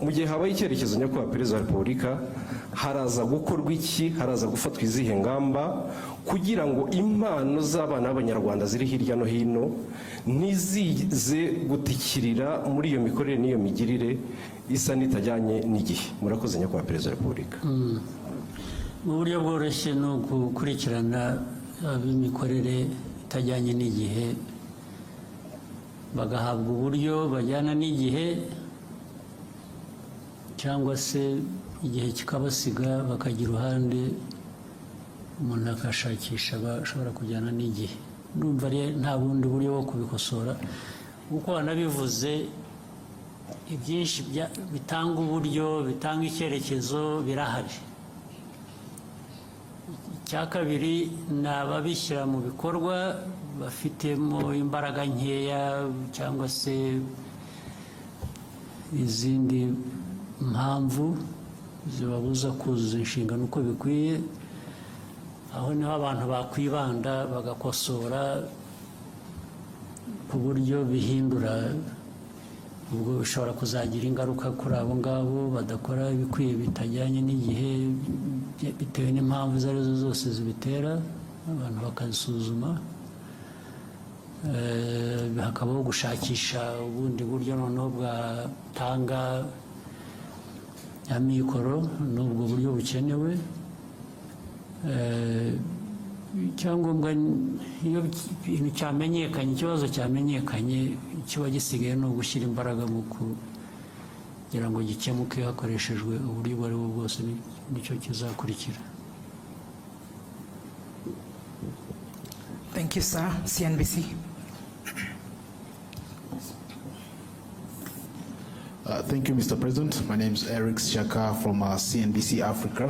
Mu gihe habaye icyerekezo nyakubahwa perezida wa repubulika, haraza gukorwa iki, haraza gufatwa izihe ngamba kugira ngo impano z'abana b'abanyarwanda ziri hirya no hino ntizize gutikirira muri iyo mikorere n'iyo migirire isa n'itajyanye n'igihe. Murakoze nyakubahwa perezida wa repubulika. Mu buryo bworoshye ni ugukurikirana ab'imikorere itajyanye n'igihe, bagahabwa uburyo bajyana n'igihe, cyangwa se igihe kikabasiga bakagira uruhande umuntu akashakisha bashobora kujyana n'igihe. Ndumva nta bundi buryo bwo kubikosora, kuko wanabivuze ibyinshi bitanga uburyo, bitanga icyerekezo birahari. Icya kabiri ni ababishyira mu bikorwa bafitemo imbaraga nkeya cyangwa se izindi mpamvu zibabuza kuzuza inshingano uko bikwiye. Aho niho abantu bakwibanda bagakosora ku buryo bihindura. Ubwo bishobora kuzagira ingaruka kuri abo ngabo badakora ibikwiye, bitajyanye n'igihe, bitewe n'impamvu izo arizo zose zibitera, abantu bakazisuzuma. Hakabaho gushakisha ubundi buryo noneho bwatanga amikoro n'ubwo buryo bukenewe. Icyangombwa iyo ikintu cyamenyekanye, ikibazo cyamenyekanye, kiba gisigaye no gushyira imbaraga mu kugira ngo gikemuke hakoreshejwe uburyo ubwo ari bwo bwose, nicyo kizakurikira. Thank you, sir. CNBC. Thank you, Mr. President. My name is Eric Shaka from CNBC Africa.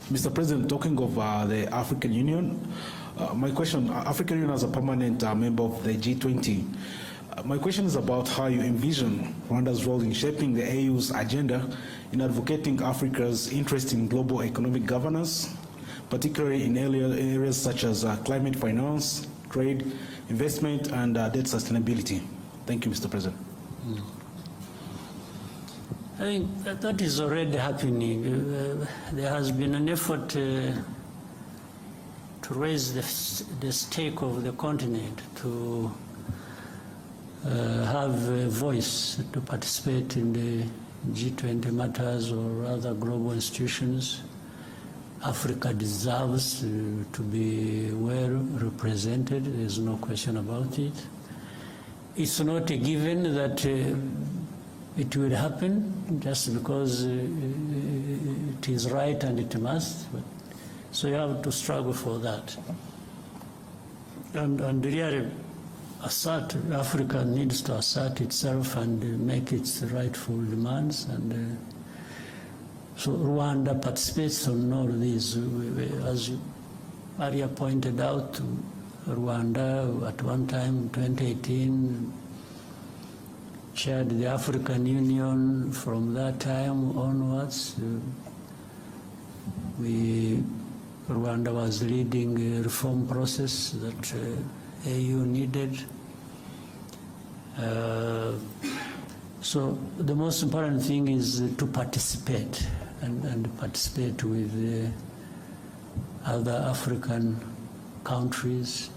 Mr. President, talking of the African Union, my question, African Union as a permanent member of the G20, my question is about how you envision Rwanda's role in shaping the AU's agenda in advocating Africa's interest in global economic governance, particularly in areas such as climate finance, trade, investment, and debt sustainability. Thank you, Mr. President. I think that is already happening. There has been an effort to raise the stake of the continent, to have a voice, to participate in the G20 matters or other global institutions. Africa deserves to be well represented. There's no question about it. It's not a given that it will happen just because it is right and it must. So you have to struggle for that. And really Africa needs to assert itself and make its rightful demands. And so Rwanda participates on all these. As Maria pointed out, Rwanda at one time, 2018, chaired the African Union. From that time onwards. Rwanda was leading a reform process that AU needed. So the most important thing is to participate and participate with other African countries,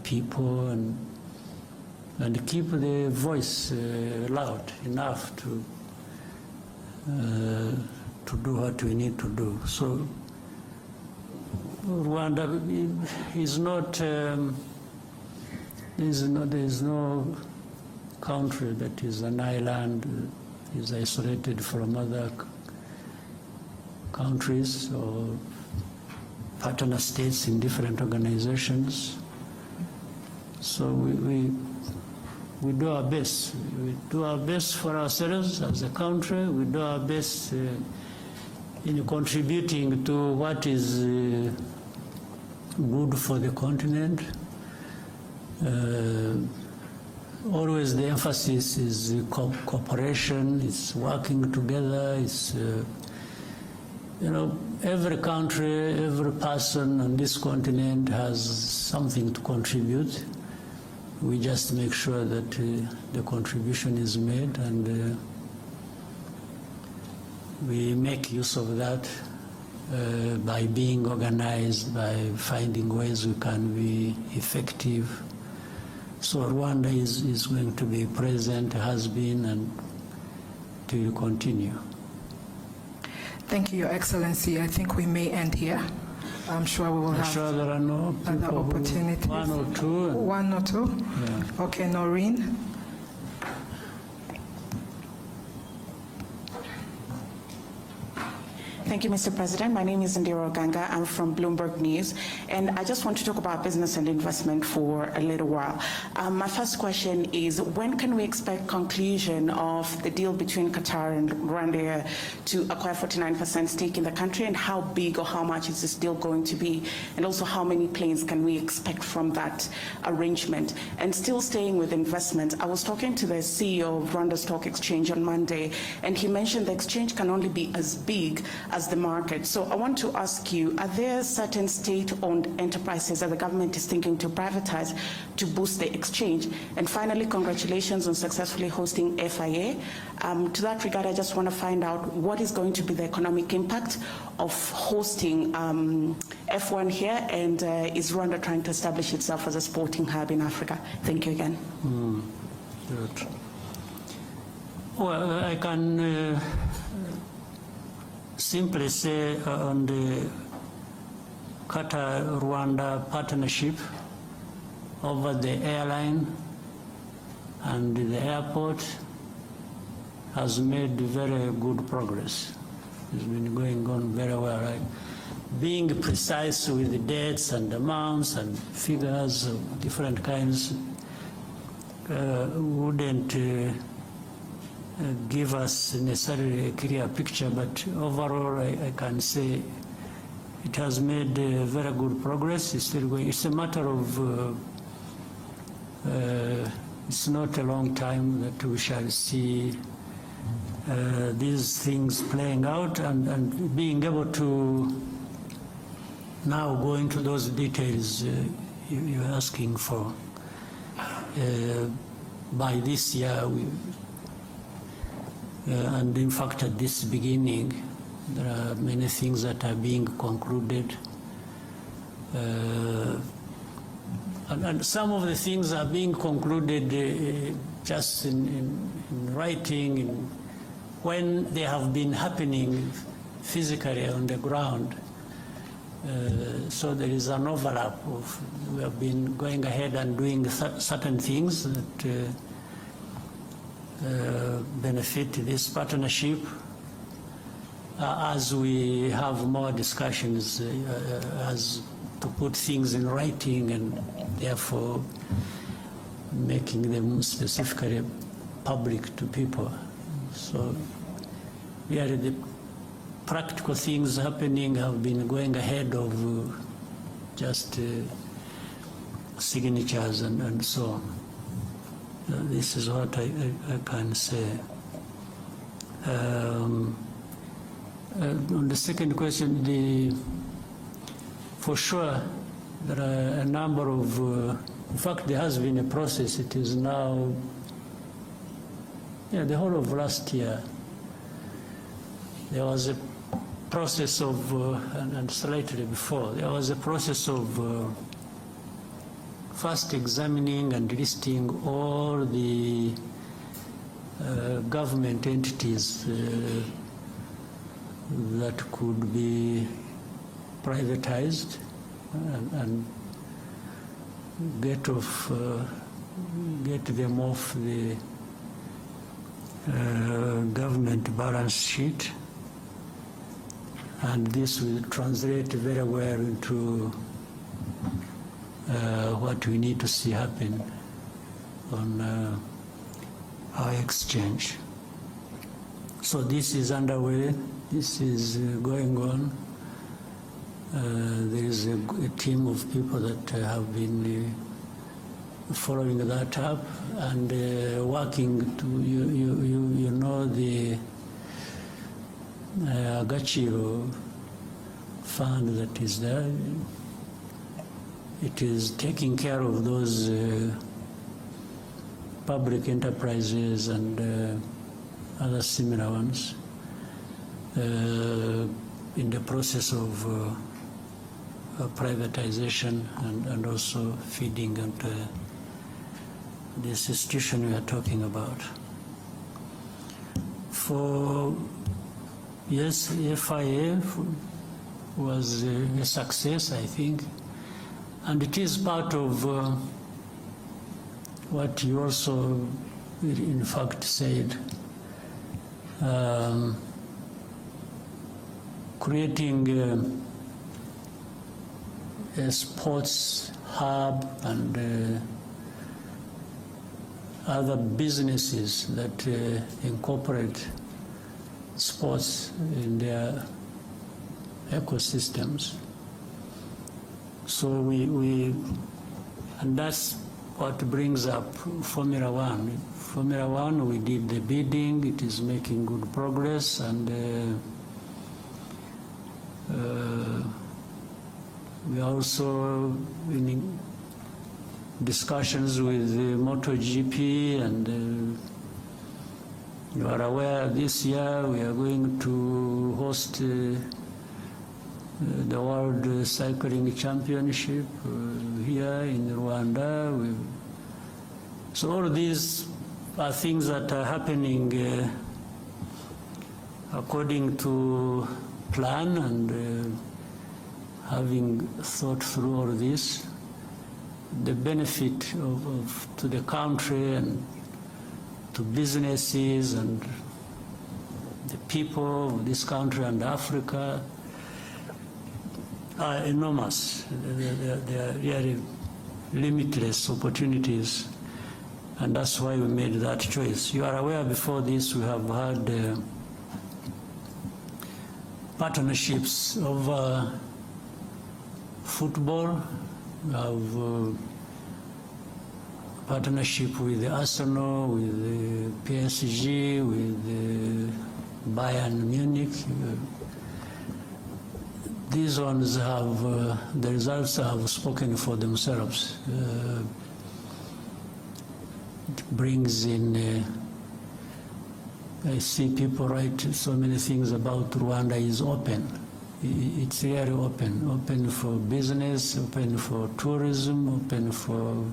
people, and keep the voice loud enough to do what we need to do. So Rwanda is not, there is no country that is an island, is isolated from other countries or partner states in different organizations. So we do our best. We do our best for ourselves as a country. We do our best in contributing to what is good for the continent. Always the emphasis is cooperation, it's working together, it's, every country, every person on this continent has something to contribute. We just make sure that the contribution is made, and we make use of that by being organized, by finding ways we can be effective. So Rwanda is going to be present, has been, and will continue. Thank you, Your Excellency. I think we may end here. I'm sure we will have there are no other opportunities. One or two. One or two? Yeah. Okay, Noreen. Thank you, Mr. President. My name is Indira Oganga. I'm from Bloomberg News, and I just want to talk about business and investment for a little while. My first question is, when can we expect conclusion of the deal between Qatar and Rwanda to acquire 49% stake in the country, and how big or how much is this deal going to be? And also, how many planes can we expect from that arrangement? And still staying with investment, I was talking to the CEO of Rwanda Stock Exchange on Monday, and he mentioned the exchange can only be as big as the market. So I want to ask you, are there certain state-owned enterprises that the government is thinking to privatize to boost the exchange? And finally, congratulations on successfully hosting FIA. To that regard, I just want to find out what is going to be the economic impact of hosting F1 here, and is Rwanda trying to establish itself as a sporting hub in Africa? Thank you again. Good. Well, I can simply say on the Qatar-Rwanda partnership over the airline and the airport has made very good progress. It's been going on very well. Right? Being precise with the dates and amounts and figures of different kinds wouldn't give us necessarily a clear picture, but overall I can say it has made very good progress. It's still going. It's a matter of it's not a long time that we shall see these things playing out, and being able to now go into those details you're asking for. By this year, and in fact at this beginning, there are many things that are being concluded. And some of the things are being concluded just in writing, when they have been happening physically on the ground. So there is an overlap of, we have been going ahead and doing certain things that benefit this partnership. As we have more discussions, as to put things in writing and therefore making them specifically public to people. So really the practical things happening have been going ahead of just signatures and so on. This is what I can say. On the second question, for sure there are a number of, in fact there has been a process. It is now, the whole of last year, there was a process of, and slightly before, there was a process of first examining and listing all the government entities that could be privatized. and get them off the government balance sheet, and this will translate very well into what we need to see happen on our exchange. So this is underway, this is going on. There is a team of people that have been following that up and working to, you know, the Agachiro fund that is there. It is taking care of those public enterprises and other similar ones in the process of privatization and also feeding into this institution we are talking about. For yes, FIA was a success, I think, and it is part of what you also in fact said, creating a sports hub and other businesses that incorporate sports in their ecosystems. So and that's what brings up Formula One. Formula One, we did the bidding, it is making good progress, and we are also in discussions with MotoGP, and you are aware this year we are going to host the World Cycling Championship here in Rwanda. So all these are things that are happening according to plan, and having thought through all this, the benefit to the country and to businesses and the people of this country and Africa are enormous. They are really limitless opportunities, and that's why we made that choice. You are aware before this we have had partnerships over football. We have partnership with Arsenal, with PSG, with Bayern Munich. These ones have, the results have spoken for themselves. It brings in, I see people write so many things about Rwanda is open. It's really open for business, open for tourism, open for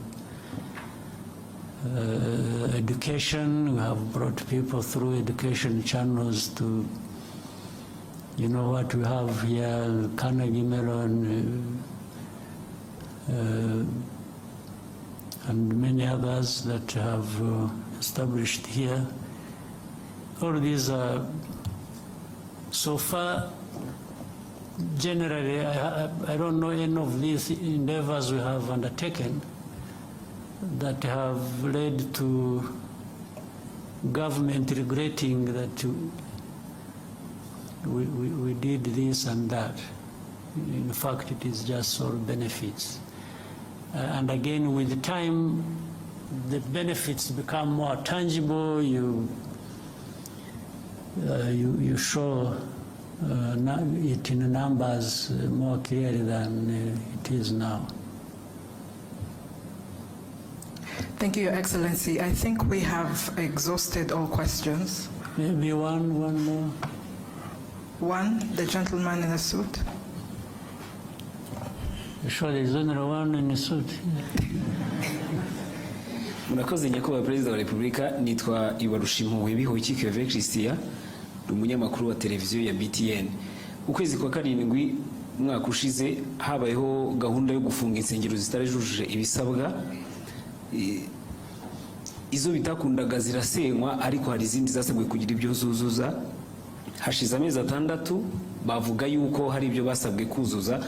education. We have brought people through education channels to, you know what we have here, Carnegie Mellon, and many others that have established here. All these are, so far, generally, I don't know any of these endeavors we have undertaken that have led to government regretting that we did this and that. In fact, it is just all benefits. And again, with time, the benefits become more tangible. You show it in numbers more clearly than it is now. Thank you, Your Excellency. I think we have exhausted all questions. Maybe one more. One, the gentleman in the suit. You sure there's only one in the suit? Murakoze nyakubahwa Perezida wa Repubulika, nitwa Ibarushimuwe Bihoyiki Keve Christian, umunyamakuru wa televiziyo ya BTN. Ukwezi kwa karindwi umwaka ushize habayeho gahunda yo gufunga insengero zitarujuje ibisabwa, izo bitakundaga zirasenywa ariko hari izindi zasabwe kugira ibyo zuzuza. Hashize amezi 6 bavuga yuko hari ibyo basabwe kuzuza,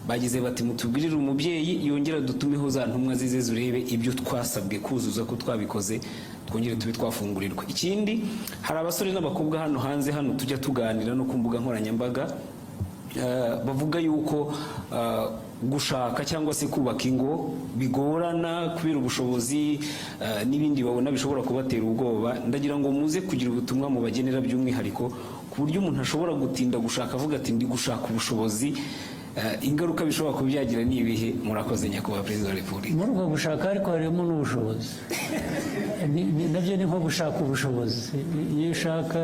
bagize bati mutubwirire umubyeyi yongera dutumeho za ntumwa zize zurebe ibyo twasabwe kuzuza ko twabikoze, twongere tube twafungurirwa. Ikindi, hari abasore n'abakobwa hano hanze hano tujya tuganira no ku mbuga nkoranyambaga, bavuga yuko gushaka cyangwa se kubaka ingo bigorana kubera ubushobozi n'ibindi babona bishobora kubatera ubwoba. Ndagira ngo muze kugira ubutumwa mu bagenera by'umwihariko ku buryo umuntu ashobora gutinda gushaka avuga ati ndi gushaka ubushobozi, ingaruka bishobora kubyagira n'ibihe. Murakoze nyakubahwa Perezida wa Repubulika. Muri ubwo gushaka ariko harimo n'ubushobozi, nabyo ni nko gushaka ubushobozi. Iyo ushaka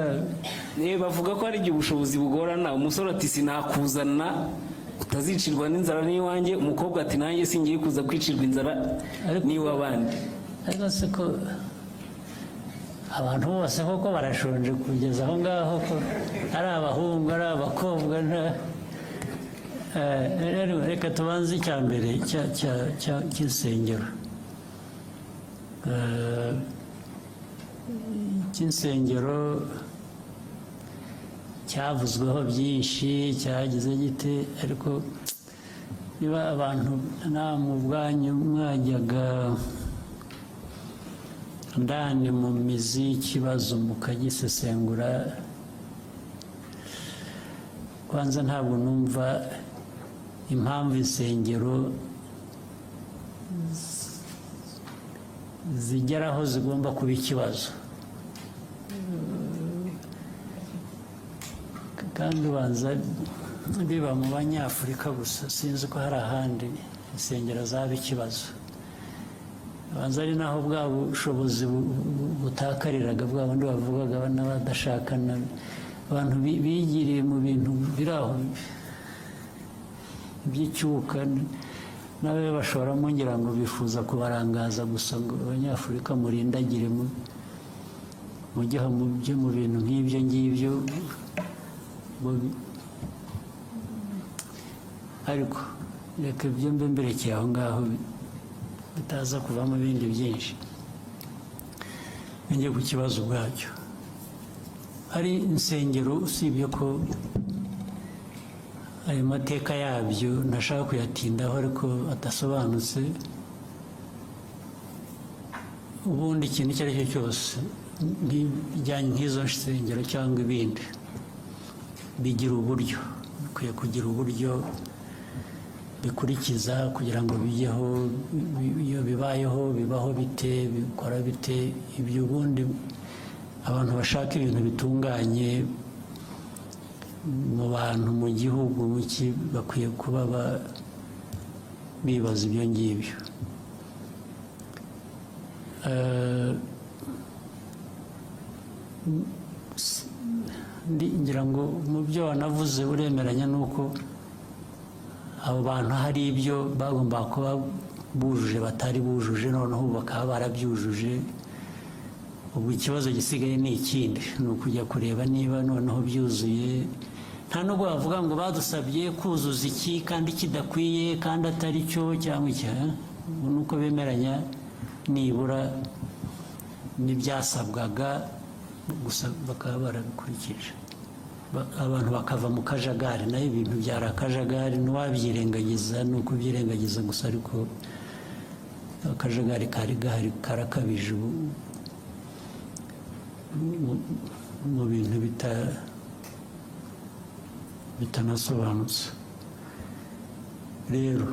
bavuga ko hari igihe ubushobozi bugorana. Umusore ati sinakuzana utazicirwa n'inzara n'iwanjye, umukobwa ati nanjye singiye kuza kwicirwa inzara n'iw'abandi. Ariko se ko abantu bose koko barashonje kugeza aho ngaho, ko ari abahungu ari abakobwa. Reka tubanze icya mbere cy'insengero. Cy'insengero cyavuzweho byinshi, cyagize gite, ariko niba abantu namwe ubwanyu mwajyaga ndani mu mizi y'ikibazo mukagisesengura, kwanza ntabwo numva impamvu insengero zigeraho zigomba kuba ikibazo. Kandi ubanza biba mu Banyafurika gusa, sinzi ko hari ahandi insengero zaba ikibazo. Ubanza ari naho bwa bushobozi butakariraga, bwa bundi bavugaga n'abadashakana, abantu bigiriye mu bintu biraho by'icyuka, nawe bashoramo ngira ngo bifuza kubarangaza gusa ngo Abanyafurika murindagire mujye mu bintu nk'ibyo ngibyo. Ariko reka ibyo mbe mberekeye aho ngaho bitaza kuvamo ibindi byinshi. Njye ku kibazo ubwacyo, hari insengero usibye ko ayo mateka yabyo ntashaka kuyatindaho ariko adasobanutse. Ubundi ikintu icyo ari cyo cyose bijyanye nk'izo nsengero cyangwa ibindi bigira uburyo, bikwiye kugira uburyo bikurikiza kugira ngo bijyeho. Iyo bibayeho bibaho bite, bikora bite, ibyo ubundi abantu bashaka ibintu bitunganye mu bantu mu gihugu bakwiye kuba bibaza ibyo ngibyo. Ngira ngo mu byo wanavuze uremeranya nuko abo bantu hari ibyo bagomba kuba bujuje batari bujuje, noneho bakaba barabyujuje. Ubu ikibazo gisigaye ni ikindi, ni ukujya kureba niba noneho byuzuye. Nta nubwo bavuga ngo badusabye kuzuza iki kandi kidakwiye kandi atari cyo cyangwa iki. Nuko bemeranya nibura n'ibyasabwaga gusa bakaba barabikurikije, abantu bakava mu kajagari. Nayo ibintu byari akajagari, ntiwabyirengagiza, ni ukubyirengagiza gusa, ariko akajagari kari gahari karakabije mu bintu bitanasobanutse. Rero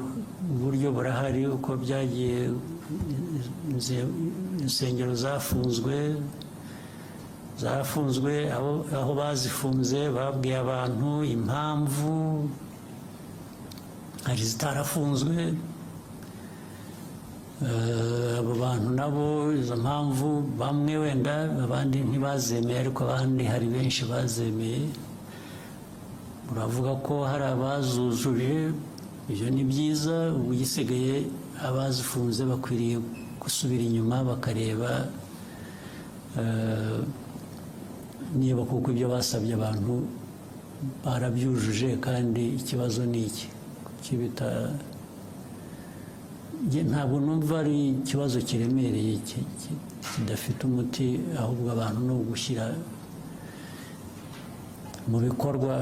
uburyo burahari uko byagiye, insengero zafunzwe, aho bazifunze babwiye abantu impamvu, hari zitarafunzwe. Abo bantu nabo izo mpamvu bamwe wenda abandi ntibazemeye, ariko abandi hari benshi bazemeye. Uravuga ko hari abazujuje, ibyo ni byiza. Ubu gisigaye abazifunze bakwiriye gusubira inyuma bakareba niba kuko ibyo basabye abantu barabyujuje kandi ikibazo ni iki kibita ntabwo numva ari ikibazo kiremereye kidafite umuti ahubwo abantu no gushyira mu bikorwa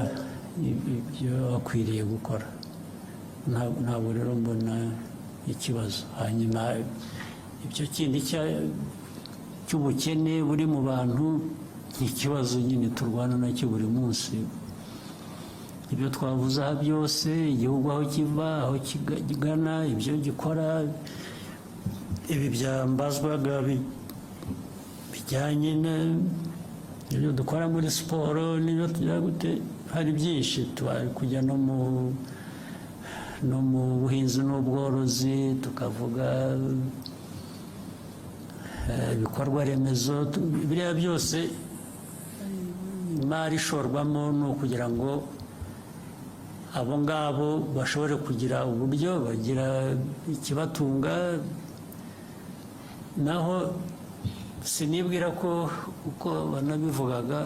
ibyo bakwiriye gukora ntabwo rero mbona ikibazo hanyuma ibyo kindi cy'ubukene buri mu bantu ni ikibazo nyine turwana nacyo buri munsi ibyo twavuze aha byose igihugu aho kiva aho kigana ibyo gikora ibi byambazwaga bijyanye n'ibyo dukora muri siporo n'ibyo tugira gute hari byinshi tubari kujya no mu buhinzi n'ubworozi tukavuga ibikorwa remezo biriya byose imari ishorwamo ni ukugira ngo abo ngabo bashobore kugira uburyo bagira ikibatunga naho sinibwira ko uko banabivugaga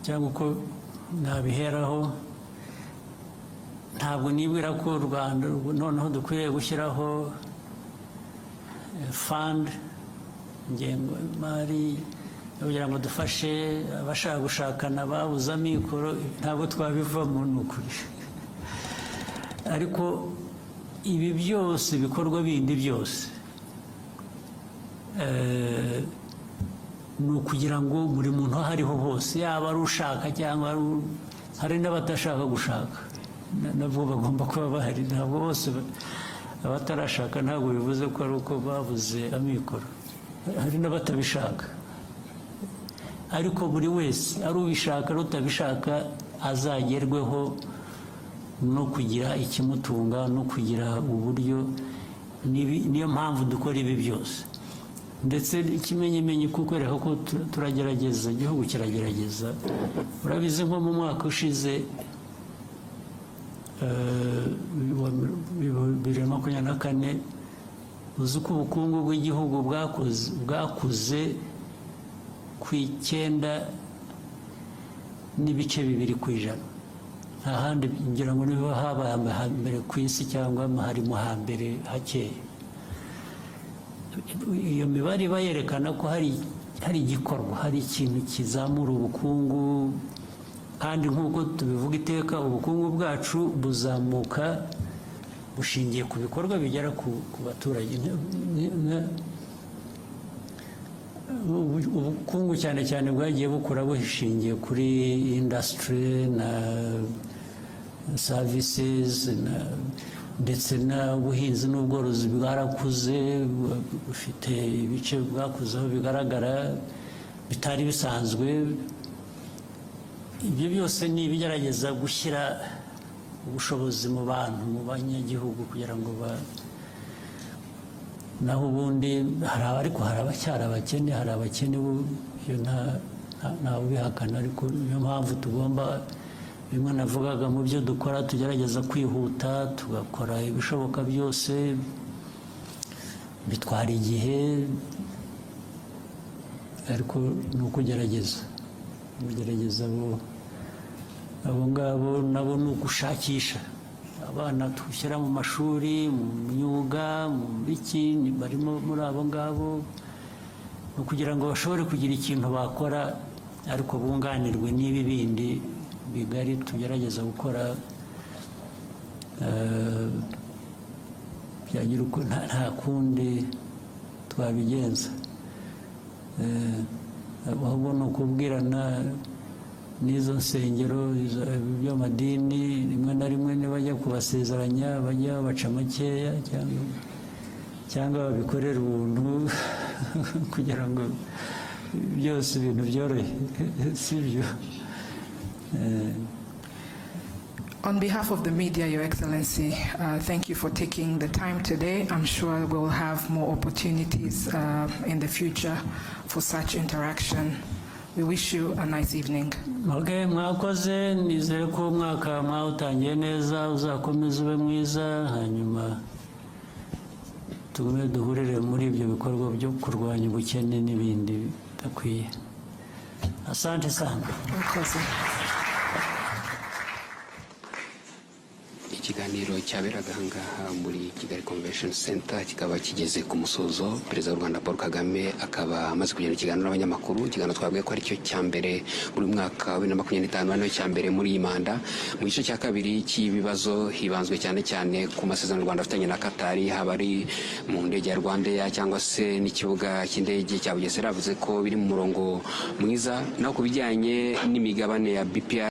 cyangwa uko nabiheraho ntabwo nibwira ko u Rwanda noneho dukwiriye gushyiraho fund ingengo y'imari kugira ngo dufashe abashaka gushakana babuze amikoro ntabwo twabivamo ni ukuri ariko ibi byose ibikorwa bindi byose ni ukugira ngo buri muntu aho ariho hose yaba ari ushaka cyangwa hari n'abatashaka gushaka nabwo bagomba kuba bahari ntabwo bose abatarashaka ntabwo bivuze ko ari uko babuze amikoro hari n'abatabishaka ariko buri wese ari ubishaka n'utabishaka azagerweho no kugira ikimutunga no kugira uburyo niyo mpamvu dukora ibi byose ndetse ikimenyimenyi kukwereka ko turagerageza igihugu kiragerageza urabizi nko mu mwaka ushize 2024 uzi ko ubukungu bw'igihugu bwakuze ku 9.2%. nta handi ngira ngo niba habaye hambere ku isi cyangwa harimo hambere hakeye. Iyo mibare iba yerekana ko hari igikorwa, hari ikintu kizamura ubukungu, kandi nk'uko tubivuga iteka ubukungu bwacu buzamuka bushingiye ku bikorwa bigera ku baturage. Ubukungu cyane cyane bwagiye bukura bushingiye kuri industry na services ndetse n'ubuhinzi n'ubworozi bwarakuze, bufite ibice bwakuzeho bigaragara bitari bisanzwe. Ibyo byose ni ibigerageza gushyira ubushobozi mu bantu, mu banyagihugu, kugira ngo naho ubundi ariko hari abacyari abakene, hari abakene ntawe ubihakana, ariko niyo mpamvu tugomba, bimwe navugaga mu byo dukora tugerageza kwihuta, tugakora ibishoboka byose, bitwara igihe, ariko ni ukugerageza abo ngabo nabo ni ugushakisha abana dushyira mu mashuri, mu myuga, mu biki, barimo muri abo ngabo, ni ukugira ngo bashobore kugira ikintu bakora, ariko bunganirwe n'ibi bindi bigari tugerageza gukora. Byagira uko nta kundi twabigenza, ahubwo ni ukubwirana n'izo nsengero by'amadini, rimwe na rimwe nibajya kubasezeranya bajya baca makeya cyangwa babikorera ubuntu kugira ngo byose ibintu byorohe, sibyo? On behalf of the media, Your Excellency, thank you for taking the time today. I'm sure we'll have more opportunities in the future for such interaction. We wish you a nice evening. Okay, mwakoze, nizere ko umwaka mwawutangiye neza, uzakomeza ube mwiza, hanyuma tugume duhurire muri ibyo bikorwa byo kurwanya ubukene n'ibindi bidakwiye. Asante sana. Ikiganiro cyaberaga ahangaha muri Kigali Convention Center kikaba kigeze ku musozo. Perezida w'u Rwanda Paul Kagame akaba amaze kugirana ikiganiro n'abanyamakuru. Ikiganiro twabwiye ko ari cyo cya mbere muri mwaka wa 2025 ari cya mbere muri iyi manda. Mu gice cya kabiri cy'ibibazo hibanzwe cyane cyane ku masezerano u Rwanda afitanye na Qatar, haba ari mu ndege ya Rwandair cyangwa se n'ikibuga cy'indege cya Bugesera, avuze ko biri mu murongo mwiza, naho ku bijyanye n'imigabane ya BPR